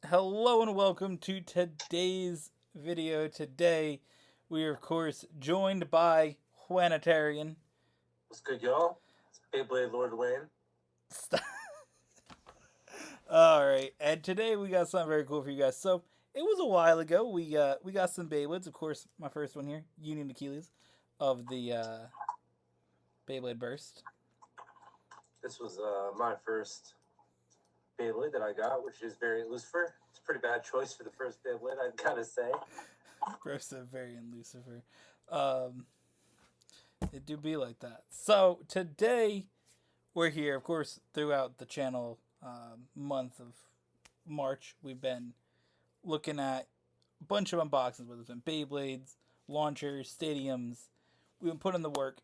Hello and welcome to today's video. Today, we are of course joined by Humanitarian. What's good, y'all? It's Beyblade Lord Wayne. Alright, and today we got something very cool for you guys. So, it was a while ago. We got some Beyblades. Of course, my first one here, Union Achilles, of the Beyblade Burst. This was my first Beyblade that I got, which is Variant Lucifer. It's a pretty bad choice for the first Beyblade, I'd gotta say. Burst of Variant Lucifer. It do be like that. So, today we're here, of course, throughout the channel month of March. We've been looking at a bunch of unboxings, whether it's been Beyblades, launchers, stadiums. We've been putting the work,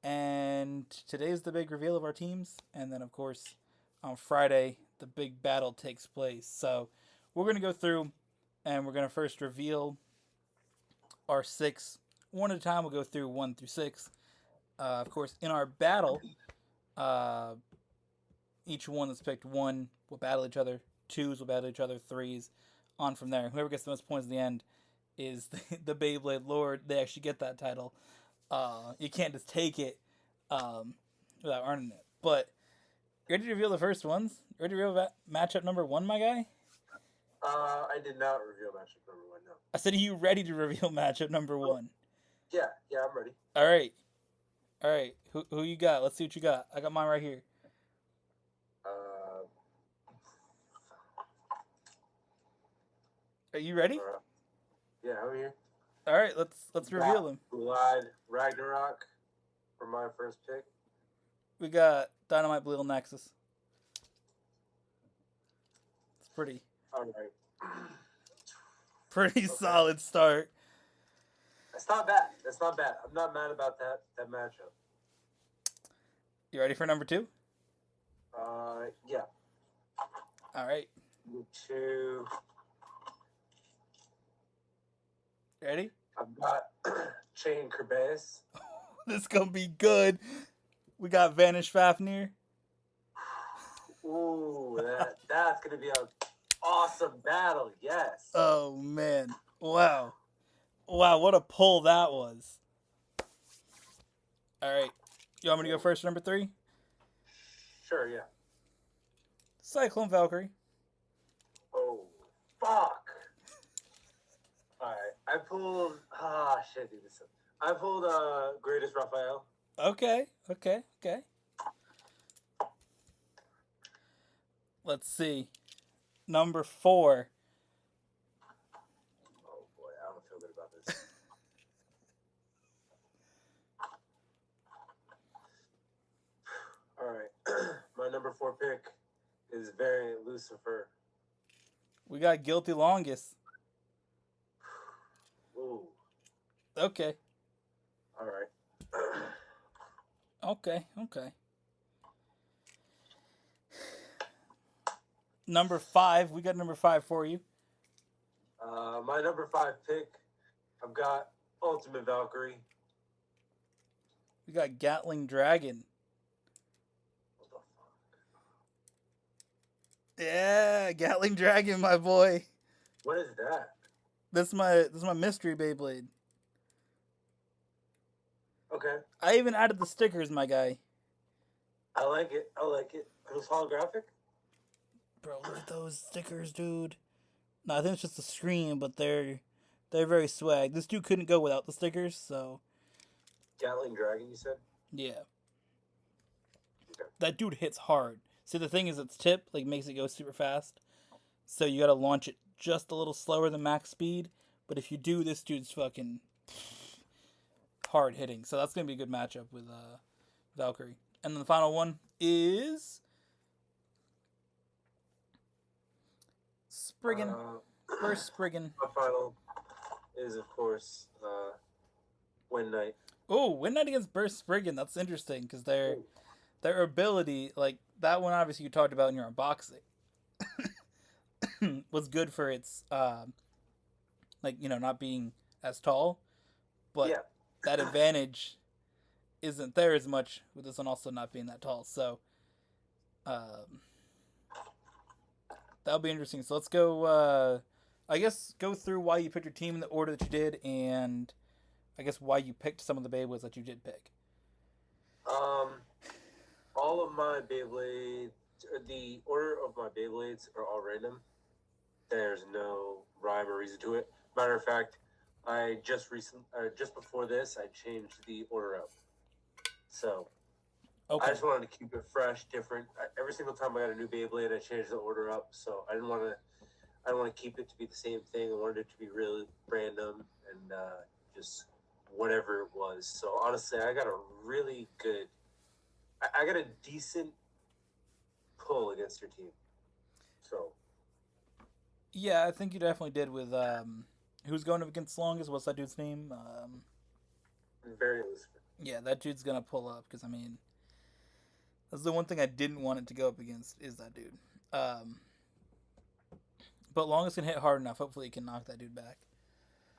and today's the big reveal of our teams. And then, of course, on Friday, the big battle takes place. So we're gonna go through, and we're gonna first reveal our six one at a time. We'll go through 1 through 6. Of course, in our battle, uh, each one that's picked one will battle each other. Twos will battle each other. Threes, on from there. Whoever gets the most points at the end is the Beyblade Lord. They actually get that title. You can't just take it without earning it. But you ready to reveal the first ones? You ready to reveal matchup number 1, my guy? I did not reveal matchup number 1, no. I said, are you ready to reveal matchup number 1? Yeah, I'm ready. All right. All right. Who you got? Let's see what you got. I got mine right here. Are you ready? Yeah, I'm here. All right, let's reveal them. Blue-eyed Ragnarok for my first pick. We got Dynamite Blue Nexus. It's pretty. All right. Pretty solid start. That's not bad. That's not bad. I'm not mad about that matchup. You ready for number 2? Yeah. All right. Number 2. Ready? I've got Chain Kerbeus. This gonna be good. We got Vanish Fafnir. Ooh, that's gonna be an awesome battle. Yes. Oh man! Wow, what a pull that was. All right, you want me to go first? Number 3. Sure. Yeah. Cyclone Valkyrie. Oh, fuck. Alright, I pulled. Shit, dude. I pulled Greatest Raphael. Okay. Let's see. Number 4. Oh boy, I don't feel good about this. Alright, my number 4 pick is Variant Lucifer. We got Guilty Longest. Ooh. Okay. Alright. Okay. Number 5. We got number 5 for you. My number 5 pick, I've got Ultimate Valkyrie. We got Gatling Dragon. What the fuck? Yeah, Gatling Dragon, my boy. What is that? This is my mystery Beyblade. Okay. I even added the stickers, my guy. I like it. It was holographic? Bro, look at those stickers, dude. No, I think it's just a screen, but they're very swag. This dude couldn't go without the stickers, so Gatling Dragon, you said? yeah. Okay. That dude hits hard. See, the thing is, its tip makes it go super fast, so you gotta launch it just a little slower than max speed. But if you do, this dude's fucking hard hitting. So that's gonna be a good matchup with Valkyrie. And then the final one is Spriggan. First Spriggan. My final is, of course, Win Knight. Oh, Win Knight against Burst Spriggan. That's interesting because their ability, like that one, obviously you talked about in your unboxing, was good for its not being as tall, but that advantage isn't there as much with this one also not being that tall. So That'll be interesting. So let's go. I guess go through why you picked your team in the order that you did, and I guess why you picked some of the Beyblades that you did pick. Um, all of my Beyblades, the order of my Beyblades are all random. There's no rhyme or reason to it. Matter of fact, I just before this, I changed the order up. So Okay. I just wanted to keep it fresh, different. Every single time I got a new Beyblade, I changed the order up. So I didn't want to. I don't want to keep it to be the same thing. I wanted it to be really random and just whatever it was. So honestly, I got a really good. I got a decent pull against your team. So Yeah, I think you definitely did with who's going up against longest. What's that dude's name? very loose. Yeah, that dude's gonna pull up because I mean, that's the one thing I didn't want it to go up against is that dude. Um, but longest can hit hard enough. Hopefully, he can knock that dude back.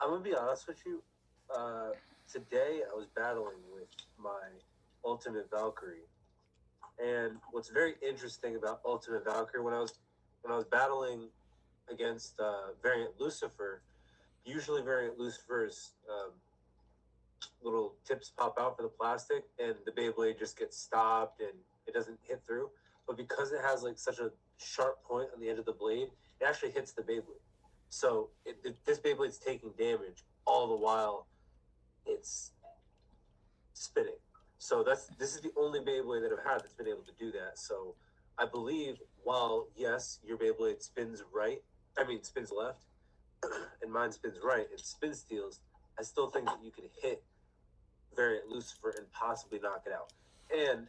I'm gonna be honest with you. Today I was battling with my Ultimate Valkyrie, and what's very interesting about Ultimate Valkyrie when I was battling against Variant Lucifer, usually Variant Lucifer's little tips pop out for the plastic, and the Beyblade just gets stopped and it doesn't hit through. But because it has like such a sharp point on the end of the blade, it actually hits the Beyblade. So this Beyblade's taking damage all the while it's spinning. So this is the only Beyblade that I've had that's been able to do that. So I believe while yes, your Beyblade spins spins left, and mine spins right, and spin steals, I still think that you can hit Variant Lucifer and possibly knock it out. And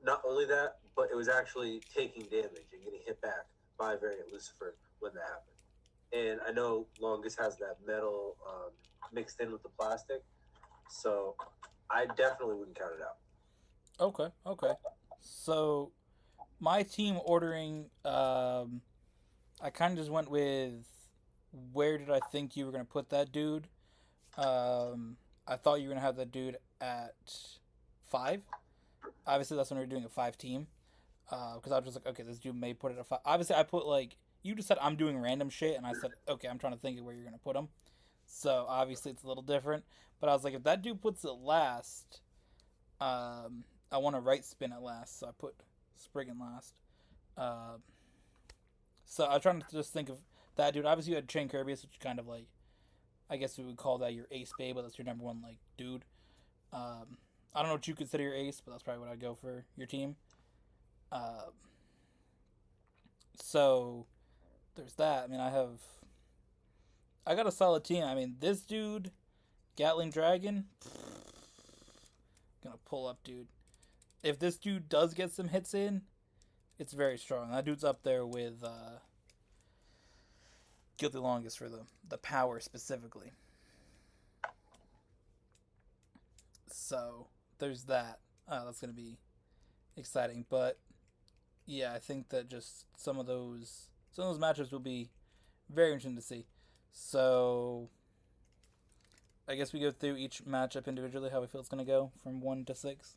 not only that, but it was actually taking damage and getting hit back by Variant Lucifer when that happened. And I know Longest has that metal mixed in with the plastic, so I definitely wouldn't count it out. Okay. So my team ordering, I kind of just went with where did I think you were gonna put that dude. I thought you were gonna have that dude at 5. Obviously, that's when we were doing a 5 team. Because I was just like, okay, this dude may put it at 5. Obviously, I put like you just said I'm doing random shit, and I said, okay, I'm trying to think of where you're gonna put him. So obviously, it's a little different. But I was like, if that dude puts it last, I want to right spin it last, so I put Spriggan last. Um, so I was trying to just think of that dude. Obviously, you had Chain Kirby's, which is kind of like, I guess we would call that your ace babe, but that's your number one like dude. I don't know what you consider your ace, but that's probably what I'd go for your team. Uh, so there's that. I mean, I got a solid team. I mean, this dude, Gatling Dragon, gonna pull up, dude. If this dude does get some hits in, it's very strong. That dude's up there with Guilty Longest for the power specifically. So there's that. That's gonna be exciting. But yeah, I think that just some of those matchups will be very interesting to see. So I guess we go through each matchup individually, how we feel it's gonna go from 1 to 6.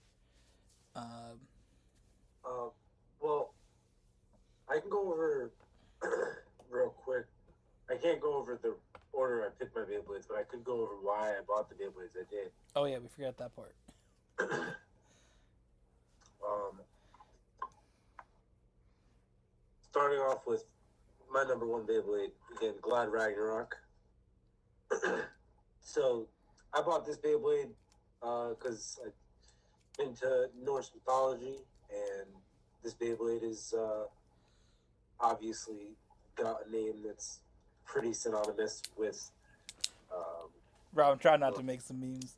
Um, Well, I can go over real quick. I can't go over the order I picked my Beyblades, but I could go over why I bought the Beyblades I did. oh yeah, we forgot that part. um, Starting off with my number one Beyblade, again, Glad Ragnarok. So I bought this Beyblade because I'm into Norse mythology, and this Beyblade is obviously got a name that's pretty synonymous with. Rob, I'm trying not to make some memes.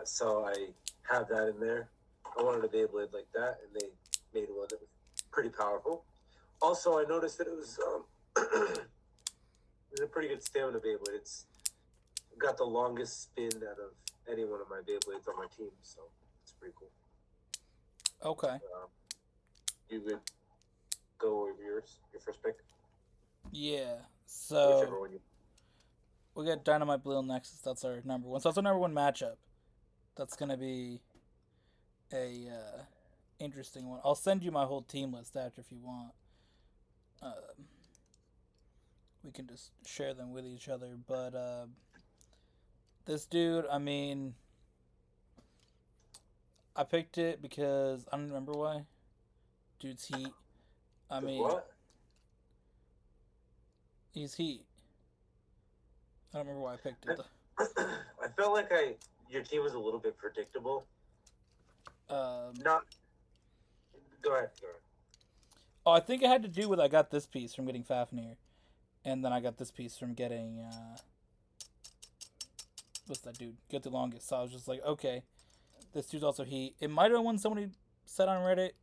So I have that in there. I wanted a Beyblade like that, and they made one that was pretty powerful. Also, I noticed that it was it was a pretty good stamina Beyblade. It's got the longest spin out of any one of my Beyblades on my team, so it's pretty cool. Okay. You would go over your first pick? Yeah. Whichever So one you. we got Dynamite Blue Nexus. That's our number one. So that's our number one matchup. That's gonna be a interesting one. I'll send you my whole team list after if you want. We can just share them with each other. But this dude, I mean, I picked it because I don't remember why. Dude's heat. I mean, What? he's heat. I don't remember why I picked it. I felt like your team was a little bit predictable. Not. Go ahead. Oh, I think it had to do with I got this piece from getting Fafnir, and then I got this piece from getting what's that dude? Get the longest. So I was just like, okay, this dude's also heat. It might have been one somebody said on Reddit.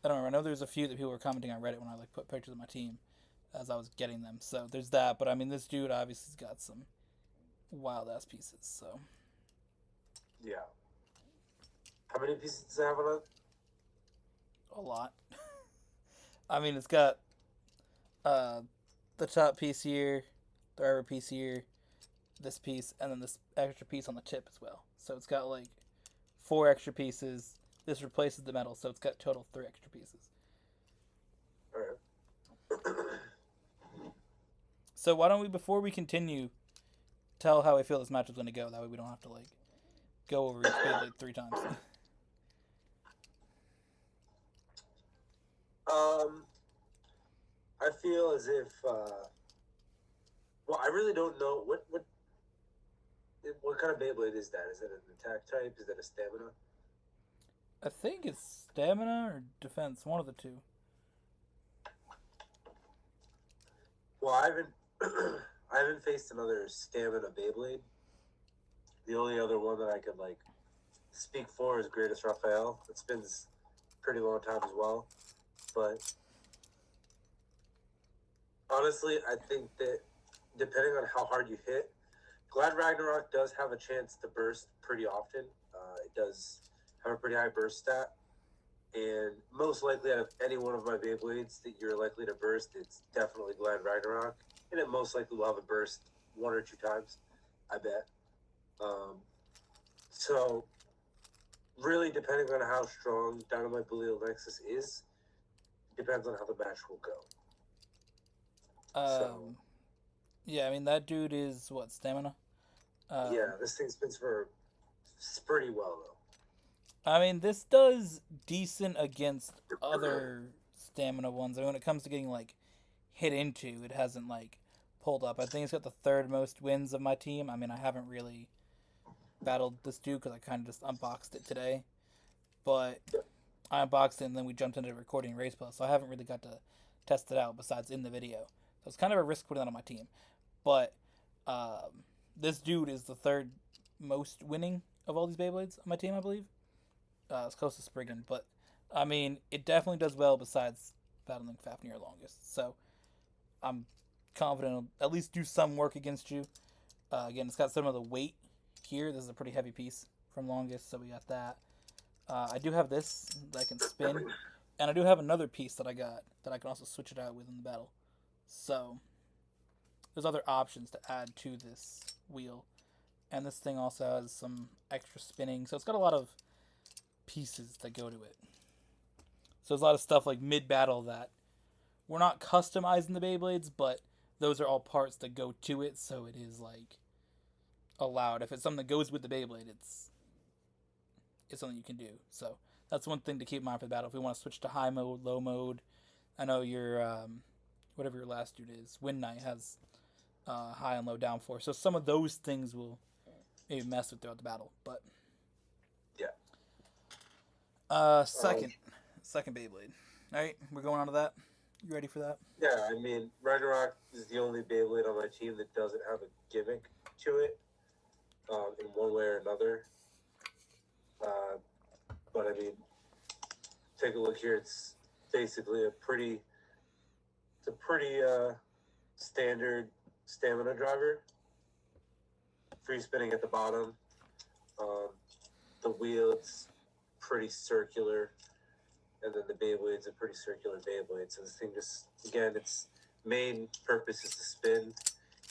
I don't remember. I know there's a few that people were commenting on Reddit when I like put pictures of my team as I was getting them. So there's that. But I mean, this dude obviously has got some wild ass pieces. So Yeah. How many pieces does it have on it? a lot. I mean, it's got the top piece here, the rubber piece here, this piece, and then this extra piece on the tip as well. So it's got like 4 extra pieces. This replaces the metal, so it's got total 3 extra pieces. Alright. So why don't we, before we continue, tell how we feel this match is going to go? That way we don't have to like go over each Beyblade 3 times. I feel as if, well, I really don't know what kind of Beyblade is that? Is it an attack type? Is it a stamina? I think it's stamina or defense, one of the two. Well, I haven't I haven't faced another stamina Beyblade. The only other one that I could like speak for is Greatest Raphael. It's been a pretty long time as well, but honestly, I think that depending on how hard you hit, Glad Ragnarok does have a chance to burst pretty often. It does have a pretty high burst stat, and most likely out of any one of my Beyblades that you're likely to burst, it's definitely Glad Ragnarok, and it most likely will have a burst 1 or 2 times, I bet. So, really, depending on how strong Dynamite Belial Nexus is, depends on how the match will go. Yeah, I mean that dude is what, stamina? Yeah, this thing spins for pretty well though. I mean this does decent against other stamina ones. I mean, when it comes to getting like hit into, it hasn't like pulled up. I think it's got the 3rd most wins of my team. I mean, I haven't really battled this dude because I kind of just unboxed it today, but I unboxed it and then we jumped into recording Race Plus, so I haven't really got to test it out besides in the video. So it's kind of a risk putting that on my team. But this dude is the 3rd most winning of all these Beyblades on my team, I believe. It's close to Spriggan, but I mean, it definitely does well besides battling Fafnir longest. So I'm confident it'll at least do some work against you. Again, it's got some of the weight here. This is a pretty heavy piece from longest, so we got that. I do have this that I can spin, and I do have another piece that I got that I can also switch it out with in the battle. So there's other options to add to this wheel, and this thing also has some extra spinning, so it's got a lot of pieces that go to it. So there's a lot of stuff like mid-battle that we're not customizing the Beyblades, but those are all parts that go to it, so it is like allowed. If it's something that goes with the Beyblade, it's something you can do. So that's one thing to keep in mind for the battle. If we want to switch to high mode, low mode, I know your whatever your last dude is, Wind Knight has high and low downforce. So some of those things will maybe mess with throughout the battle. But yeah. Second Beyblade. All right, we're going on to that. You ready for that? Yeah, I mean, Ragnarok is the only Beyblade on my team that doesn't have a gimmick to it, in one way or another. But I mean, take a look here. It's basically a pretty standard stamina driver. Free spinning at the bottom. The wheel, it's pretty circular. And then the Beyblade's a pretty circular Beyblade. So this thing just, again, its main purpose is to spin.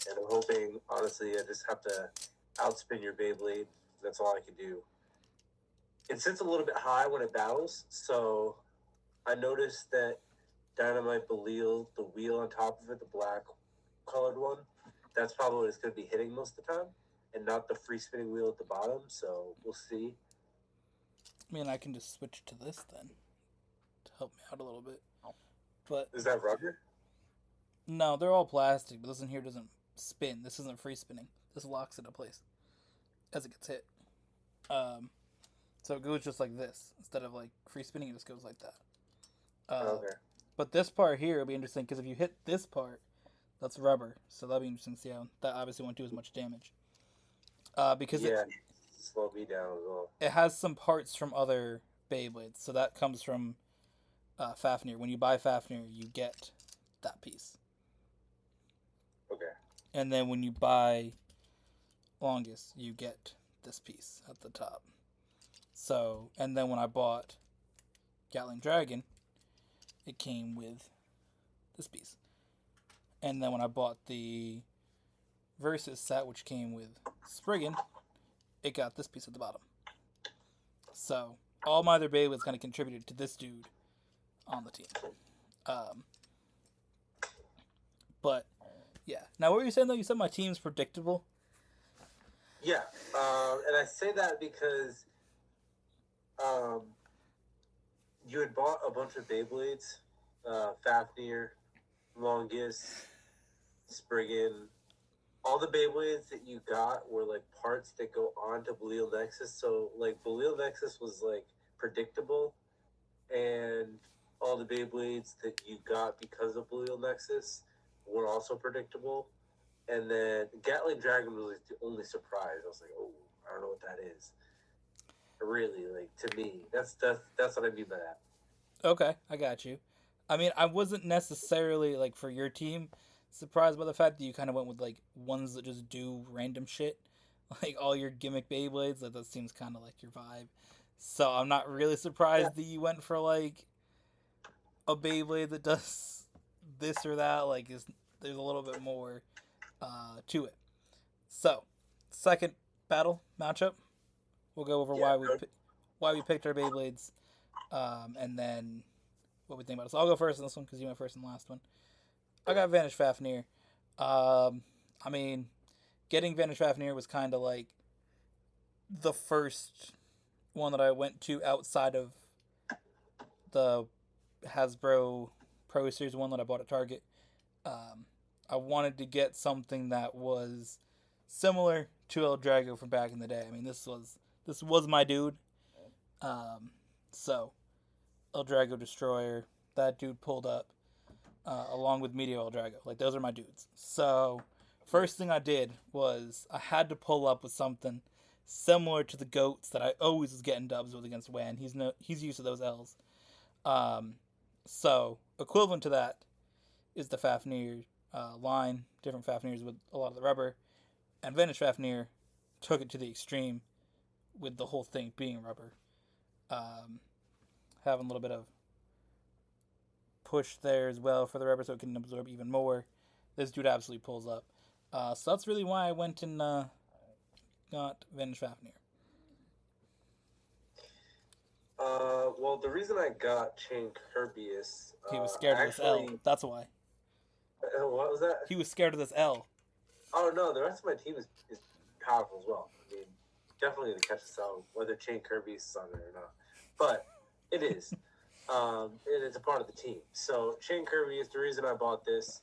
And I'm hoping, honestly, I just have to outspin your Beyblade. That's all I can do. it sits a little bit high when it battles, so I noticed that Dynamite Belial, the wheel on top of it, the black colored one, that's probably what it's going to be hitting most of the time, and not the free spinning wheel at the bottom. So we'll see. I mean, I can just switch to this then to help me out a little bit. But Is that rubber? no, they're all plastic. But this one here doesn't spin. This isn't free spinning. This locks it in place as it gets hit. Um, so it goes just like this instead of like free spinning. It just goes like that. Okay. But this part here will be interesting because if you hit this part, that's rubber. So that'll be interesting to see how that obviously won't do as much damage. Because Yeah, slow me down as well. it has some parts from other Beyblades. So that comes from Fafnir. When you buy Fafnir, you get that piece. Okay. And then when you buy Longest, you get this piece at the top. So, and then when I bought Gatling Dragon, it came with this piece. And then when I bought the Versus set, which came with Spriggan, it got this piece at the bottom. So, all my other Beyblades kind of contributed to this dude on the team. But, yeah. Now, what were you saying, though? You said my team's predictable? Yeah, and I say that because you had bought a bunch of Beyblades, Fafnir, Longest, Spriggan. All the Beyblades that you got were like parts that go on to Belial Nexus. So like Belial Nexus was like predictable, and all the Beyblades that you got because of Belial Nexus were also predictable. And then Gatling Dragon was like the only surprise. I was like, oh, I don't know what that is. Really, like to me, that's what I mean by that. Okay, I got you. I mean, I wasn't necessarily, like, for your team, surprised by the fact that you kind of went with, like, ones that just do random shit. Like, all your gimmick Beyblades. Like, that seems kind of like your vibe. So, I'm not really Yeah. surprised that you went for, like, a Beyblade that does this or that. Like, there's a little bit more to it. So, second battle matchup. We'll go over Yeah. why we picked our Beyblades, and then what we think about it. So I'll go first in this one because you went first in the last one. I got Vanish Fafnir. I mean, getting Vanish Fafnir was kind of like the first one that I went to outside of the Hasbro Pro Series one that I bought at Target. I wanted to get something that was similar to El Drago from back in the day. I mean, this was my dude. So El Drago Destroyer, that dude pulled up along with Meteor El Drago. Like, those are my dudes. So first thing I did was I had to pull up with something similar to the goats that I always was getting dubs with against Wan. He's used to those L's. So equivalent to that is the Fafnir line, different Fafnirs with a lot of the rubber, and Vanish Fafnir took it to the extreme with the whole thing being rubber. Having a little bit of push there as well for the rubber so it can absorb even more. This dude absolutely pulls up. So that's really why I went and got Vanish Fafnir. Well, the reason I got Chain Kirby is He was scared of this L. That's why. What was that? He was scared of this L. Oh no, the rest of my team is powerful as well. I mean, definitely going to catch us out, whether Chain Kirby's on it or not. But it is. And it's a part of the team. So Chain Kirby is the reason I bought this.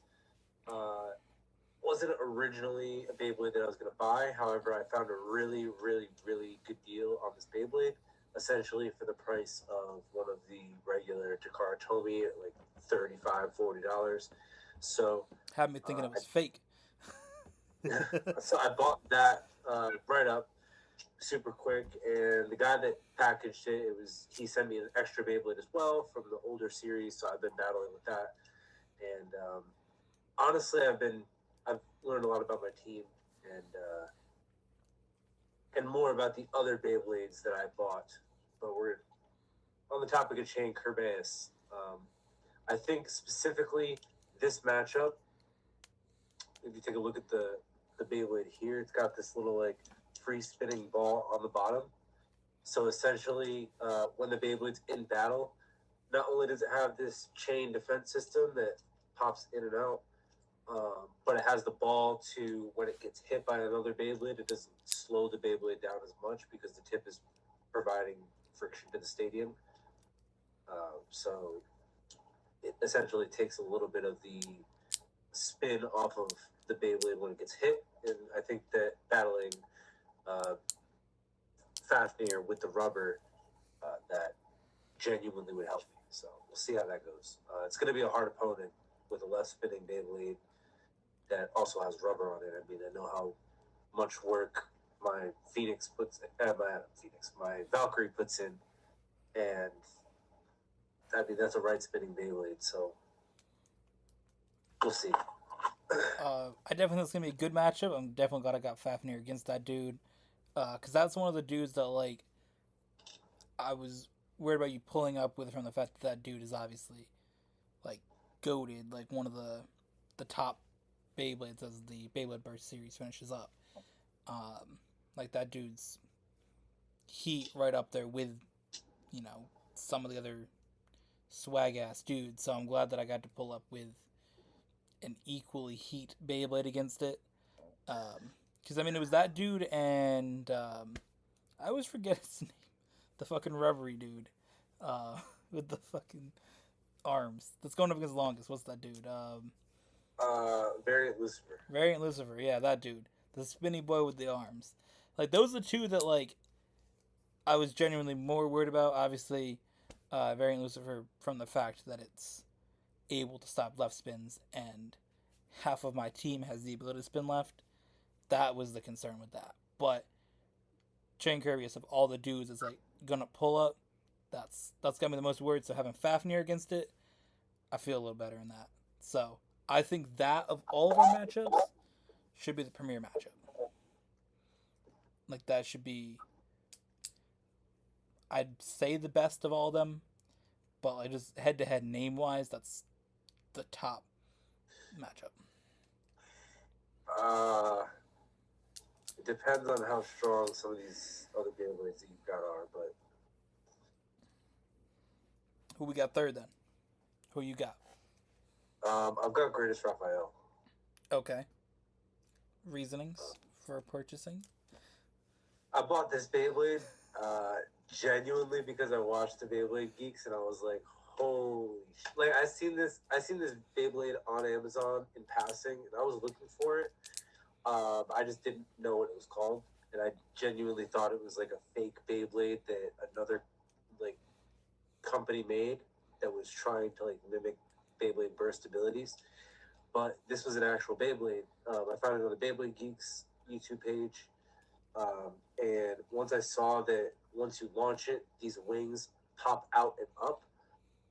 Wasn't originally a Beyblade that I was going to buy. However, I found a really, really, really good deal on this Beyblade, essentially for the price of one of the regular Takara Tomy at like $35, $40. So had me thinking it was fake. So I bought that right up super quick, and the guy that packaged it, he sent me an extra Beyblade as well from the older series, so I've been battling with that. And honestly, I've learned a lot about my team and more about the other Beyblades that I bought. But we're on the topic of Chain Kirby. I think specifically this matchup, if you take a look at the Beyblade here, it's got this little like free spinning ball on the bottom. So essentially, when the Beyblade's in battle, not only does it have this chain defense system that pops in and out, but it has the ball to when it gets hit by another Beyblade, it doesn't slow the Beyblade down as much because the tip is providing friction to the stadium. So it essentially takes a little bit of the spin off of the Beyblade when it gets hit, and I think that battling uh, Fafnir with the rubber that genuinely would help me. So we'll see how that goes. It's going to be a hard opponent with a less spinning Beyblade that also has rubber on it. I mean, I know how much work my Phoenix puts my Valkyrie puts in, and I mean that's a right spinning Beyblade. So we'll see. I definitely think it's gonna be a good matchup. I'm definitely glad I got Fafnir against that dude, because that's one of the dudes that like I was worried about you pulling up with from the fact that that dude is obviously like goated, like one of the top Beyblades as the Beyblade Burst series finishes up. Like that dude's heat right up there with some of the other swag ass dudes. So I'm glad that I got to pull up with an equally heat Beyblade against it. Because I mean, it was that dude and I always forget his name, the fucking rubbery dude, uh, with the fucking arms. That's going up against Longest. What's that dude? Variant Lucifer. Variant Lucifer. Yeah, that dude, the spinny boy with the arms. Like those are the two that like I was genuinely more worried about. Obviously, Variant Lucifer from the fact that it's able to stop left spins and half of my team has the ability to spin left. That was the concern with that. But Chain Curvius of all the dudes is like gonna pull up. That's gonna be the most worried. So having Fafnir against it, I feel a little better in that. So I think that of all of our matchups should be the premier matchup. Like that should be, I'd say the best of all of them, but like just head to head name wise, that's the top matchup. It depends on how strong some of these other Beyblades that you've got are, but Who we got third then? Who you got? I've got Greatest Raphael. Okay. Reasonings for purchasing? I bought this Beyblade genuinely because I watched the Beyblade Geeks and I was like, holy like I seen this Beyblade on Amazon in passing and I was looking for it. I just didn't know what it was called, and I genuinely thought it was like a fake Beyblade that another like company made that was trying to like mimic Beyblade burst abilities. But this was an actual Beyblade. I found it on the Beyblade Geeks YouTube page. And once I saw that once you launch it, these wings pop out and up,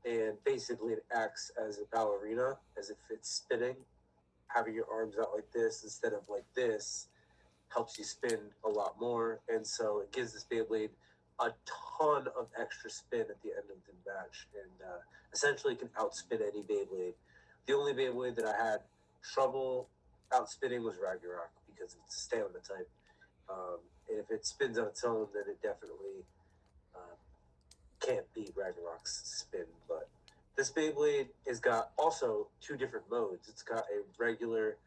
and basically it acts as a ballerina, as if it's spinning. Having your arms out like this instead of like this helps you spin a lot more, and so it gives this Beyblade a ton of extra spin at the end of the match, and essentially can outspin any Beyblade. The only Beyblade that I had trouble outspinning was Ragnarok because it's a stamina type. And if it spins on its own, then it definitely uh, can't beat Ragnarok's spin. But this Beyblade has got also two different modes. It's got a regular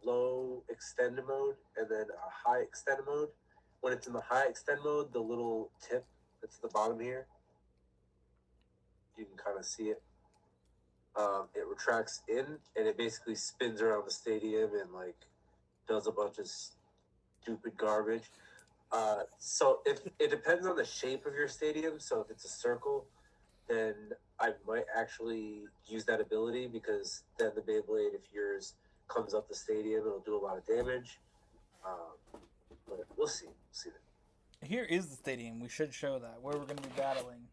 low extend mode and then a high extend mode. When it's in the high extend mode, the little tip that's at the bottom here, you can kind of see it. It retracts in and it basically spins around the stadium and like does a bunch of stupid garbage. So if it depends on the shape of your stadium. So if it's a circle, then I might actually use that ability because then the Beyblade, if yours comes up the stadium, it'll do a lot of damage. But we'll see. We'll see that. Here is the stadium. We should show that where we're going to be battling.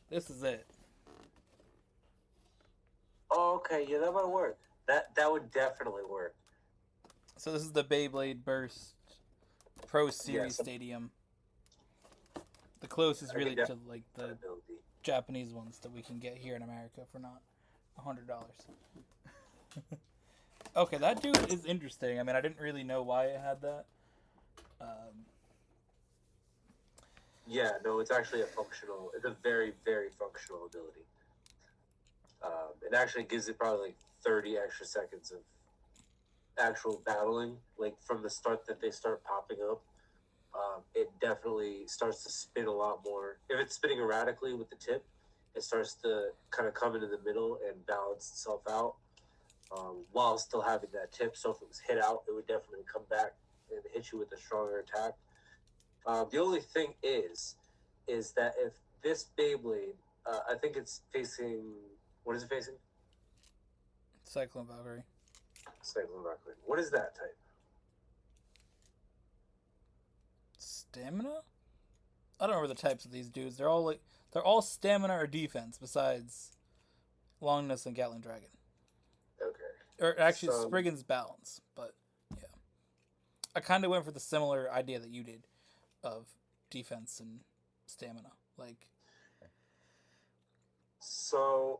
This is it. Oh, okay. Yeah, that might work. That would definitely work. So this is the Beyblade Burst Pro Series Yes. Stadium. The closest really to like the Ability. Japanese ones that we can get here in America for not $100. Okay, that dude is interesting. I mean, I didn't really know why it had that. Yeah, no, it's actually it's a very, very functional ability. It actually gives it probably like 30 extra seconds of actual battling, like from the start that they start popping up. It definitely starts to spin a lot more. If it's spinning erratically with the tip, it starts to kind of come into the middle and balance itself out while still having that tip. So if it was hit out, it would definitely come back and hit you with a stronger attack. The only thing is that if this Beyblade, I think it's facing. What is it facing? Cyclone Valkyrie. Cyclone Valkyrie. What is that type? Stamina? I don't remember the types of these dudes. They're all stamina or defense besides Longness and Gatling Dragon. Okay. Or actually Spriggan's balance, but yeah. I kind of went for the similar idea that you did of defense and stamina. Like, So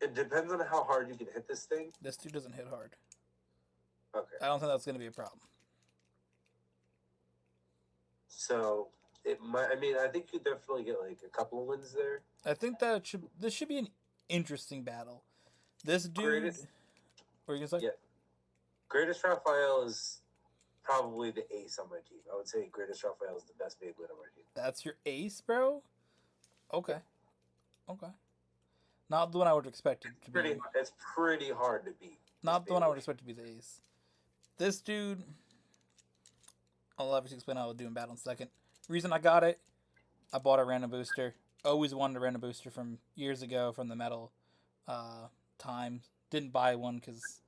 it depends on how hard you can hit this thing. this dude doesn't hit hard. Okay. I don't think that's going to be a problem. So it might. I mean, I think you definitely get like a couple of wins there. I think this should be an interesting battle. This dude. Greatest, what are you going to say? yeah. Greatest Raphael is probably the ace on my team. I would say Greatest Raphael is the best Beyblade on my team. That's your ace, bro? Okay. Okay. Not the one I would expect it to be. It's pretty hard to beat. Not the one I would expect to be the ace. This dude, I'll obviously explain how I'll do in battle in a second. Reason I got it, I bought a random booster. Always wanted a random booster from years ago from the metal time. Didn't buy one because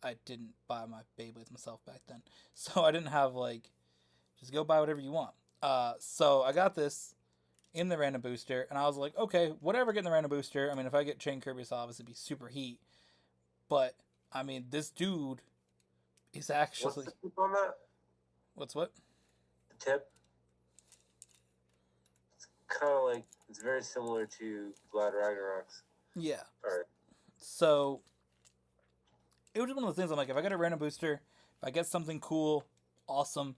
I didn't buy my Beyblades myself back then. So I didn't have just go buy whatever you want. So I got this in the random booster, and I was like, okay, whatever, get in the random booster. I mean, if I get Chain Kirby, it'll obviously be super heat. But, I mean, this dude is actually... What's the tip on that? What's what? The tip? It's kind of like, it's very similar to Vlad Ragnarok's. Yeah. Alright. So, it was just one of those things, I'm like, if I get a random booster, if I get something cool, awesome.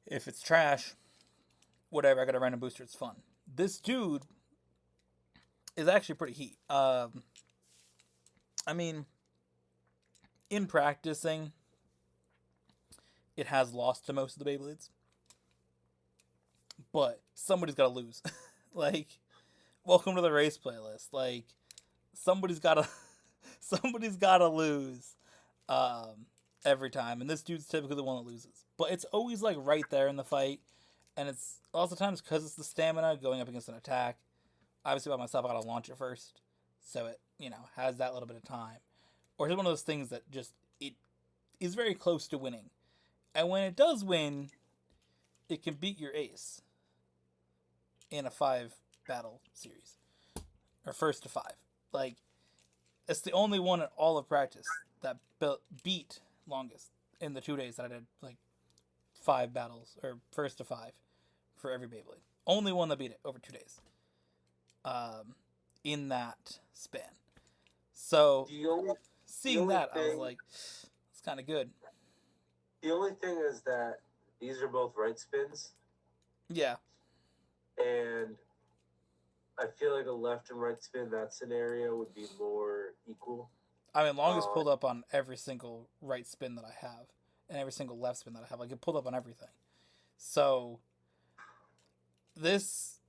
If it's trash, whatever, I got a random booster, it's fun. This dude is actually pretty heat. I mean, in practicing, it has lost to most of the Beyblades. But somebody's got to lose. Welcome to the race playlist. Somebody's got to lose every time. And this dude's typically the one that loses. But it's always, right there in the fight. And it's lots of times because it's the stamina going up against an attack. Obviously, by myself, I gotta launch it first. So it, has that little bit of time. Or it's one of those things that it is very close to winning. And when it does win, it can beat your ace in a 5-battle series. Or first to 5. It's the only one in all of practice that beat longest in the 2 days that I did, 5 battles, or first to 5. For every Beyblade. Only one that beat it over 2 days. In that span. So, seeing that, I was like, it's kind of good. The only thing is that these are both right spins. Yeah. And I feel like a left and right spin, that scenario would be more equal. I mean, longest pulled up on every single right spin that I have. And every single left spin that I have. It pulled up on everything. So... This,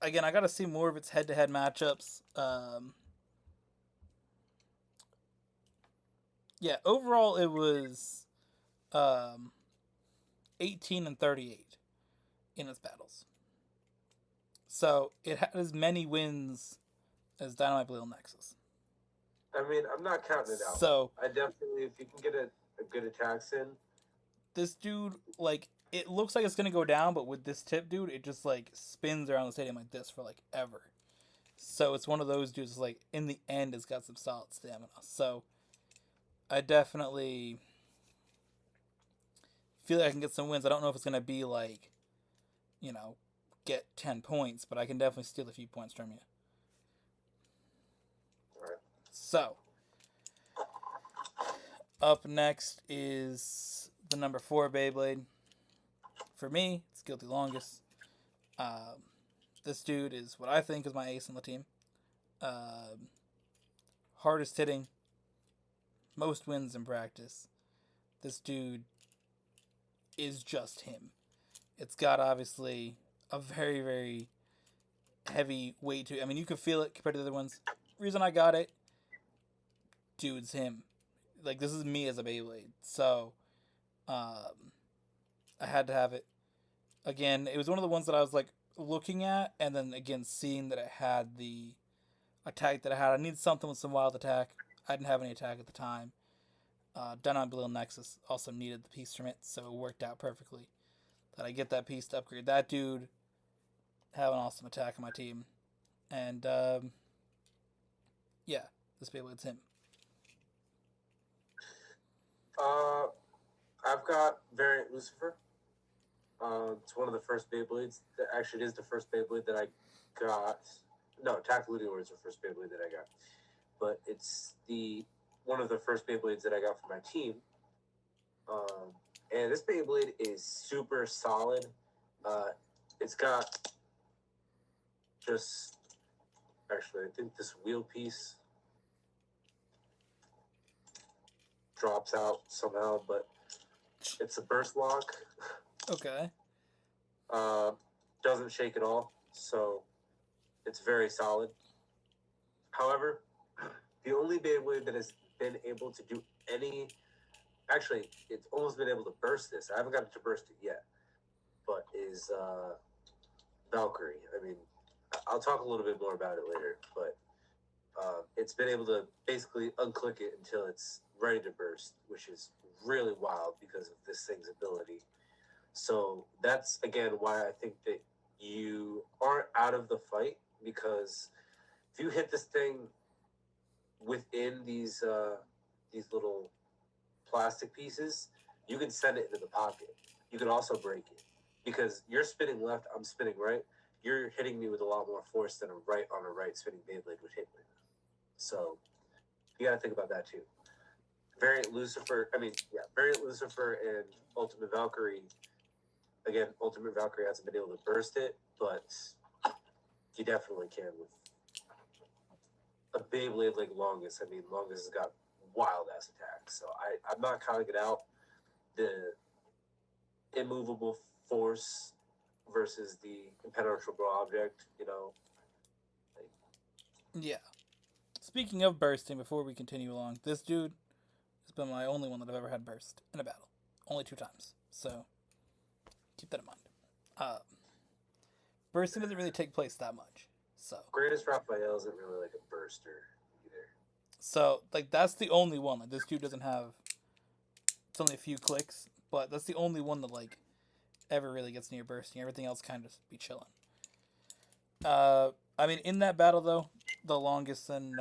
again, I got to see more of its head-to-head matchups. Yeah, overall it was 18 and 38 in its battles. So it had as many wins as Dynamite Blue Nexus. I mean, I'm not counting it out. So I definitely, if you can get a good attacks in. This dude, it looks like it's going to go down, but with this tip, dude, it just, spins around the stadium like this for, ever. So it's one of those dudes, in the end, it's got some solid stamina. So I definitely feel like I can get some wins. I don't know if it's going to be, get 10 points, but I can definitely steal a few points from you. All right. So, up next is the number 4 Beyblade. For me, it's Guilty Longest. Um, this dude is what I think is my ace on the team. Um, hardest hitting, most wins in practice. This dude is just him. It's got obviously a very, very heavy weight to it. I mean, you can feel it compared to the other ones. Reason I got it, dude's him. Like, this is me as a Beyblade. So, I had to have it. Again, it was one of the ones that I was like looking at, and then again seeing that it had the attack that I had. I needed something with some wild attack. I didn't have any attack at the time. Done on Below Nexus also needed the piece from it, so it worked out perfectly that I get that piece to upgrade that dude, have an awesome attack on my team, and yeah, this Beyblade's him. I've got Variant Lucifer. It's one of the first Beyblades. Actually, it is the first Beyblade that I got. No, Attack Ludior is the first Beyblade that I got. But it's one of the first Beyblades that I got for my team. And this Beyblade is super solid. It's got just... Actually, I think this wheel piece drops out somehow, but it's a burst lock. Okay. Doesn't shake at all, so it's very solid. However, the only Beyblade that has been able to do any... Actually, it's almost been able to burst this. I haven't got it to burst it yet, but is Valkyrie. I mean, I'll talk a little bit more about it later, but it's been able to basically unclick it until it's ready to burst, which is really wild because of this thing's ability. So that's, again, why I think that you aren't out of the fight, because if you hit this thing within these little plastic pieces, you can send it into the pocket. You can also break it, because you're spinning left, I'm spinning right. You're hitting me with a lot more force than a right spinning Beyblade would hit me. So you got to think about that too. Variant Lucifer and Ultimate Valkyrie. Again, Ultimate Valkyrie hasn't been able to burst it, but you definitely can with a Beyblade like Longest. I mean, Longest has got wild ass attacks, so I'm not counting it out. The immovable force versus the impenetrable object, Yeah. Speaking of bursting, before we continue along, this dude has been my only one that I've ever had burst in a battle. Only 2 times. So, keep that in mind. Bursting doesn't really take place that much. So Greatest Raphael isn't really like a burster either. So, like, that's the only one. Like, this dude doesn't have... It's only a few clicks, but that's the only one that, like, ever really gets near bursting. Everything else kind of just be chilling. I mean, in that battle, though, the Longest and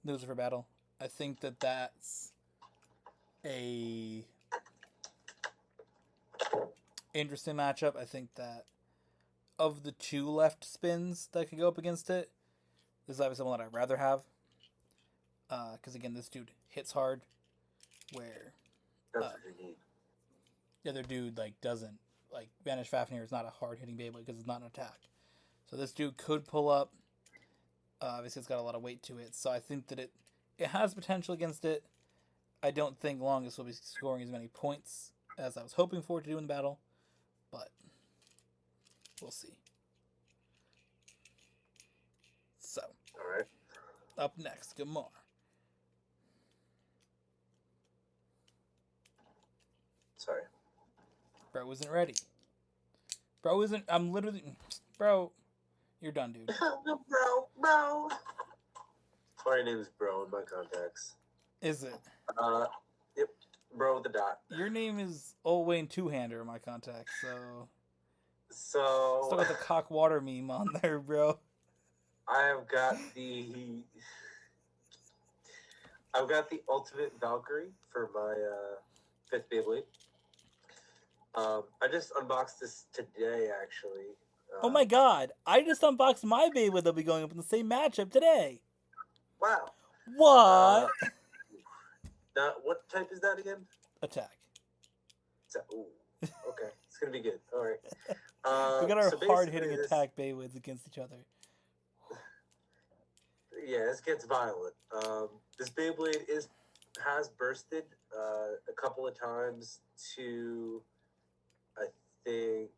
Lucifer battle, I think that that's a interesting matchup. I think that of the 2 left spins that could go up against it, this is obviously one that I'd rather have. Because, again, this dude hits hard, where That's what you need. the other dude, like, doesn't. Like, Vanish Fafnir is not a hard-hitting Beyblade because it's not an attack. So this dude could pull up. Obviously, it's got a lot of weight to it. So I think that it has potential against it. I don't think Longest will be scoring as many points as I was hoping for it to do in the battle. But we'll see. So, All right. up next, Gamar. Sorry. Bro isn't ready. I'm literally... Bro, you're done, dude. Bro. My name is Bro in my contacts. Is it? Yep. Bro with the dot. Your name is Old Wayne Two-Hander in my contacts, so... So... Still got the cock water meme on there, bro. I've got the Ultimate Valkyrie for my 5th Beyblade. I just unboxed this today, actually. Oh my god, I just unboxed my Beyblade that'll be going up in the same matchup today. Wow. What? Now, what type is that again? Attack. Ooh, okay. It's gonna be good. All right. We got our So hard-hitting basically, attack Beyblades against each other. this gets violent. This Beyblade has bursted a couple of times to, I think,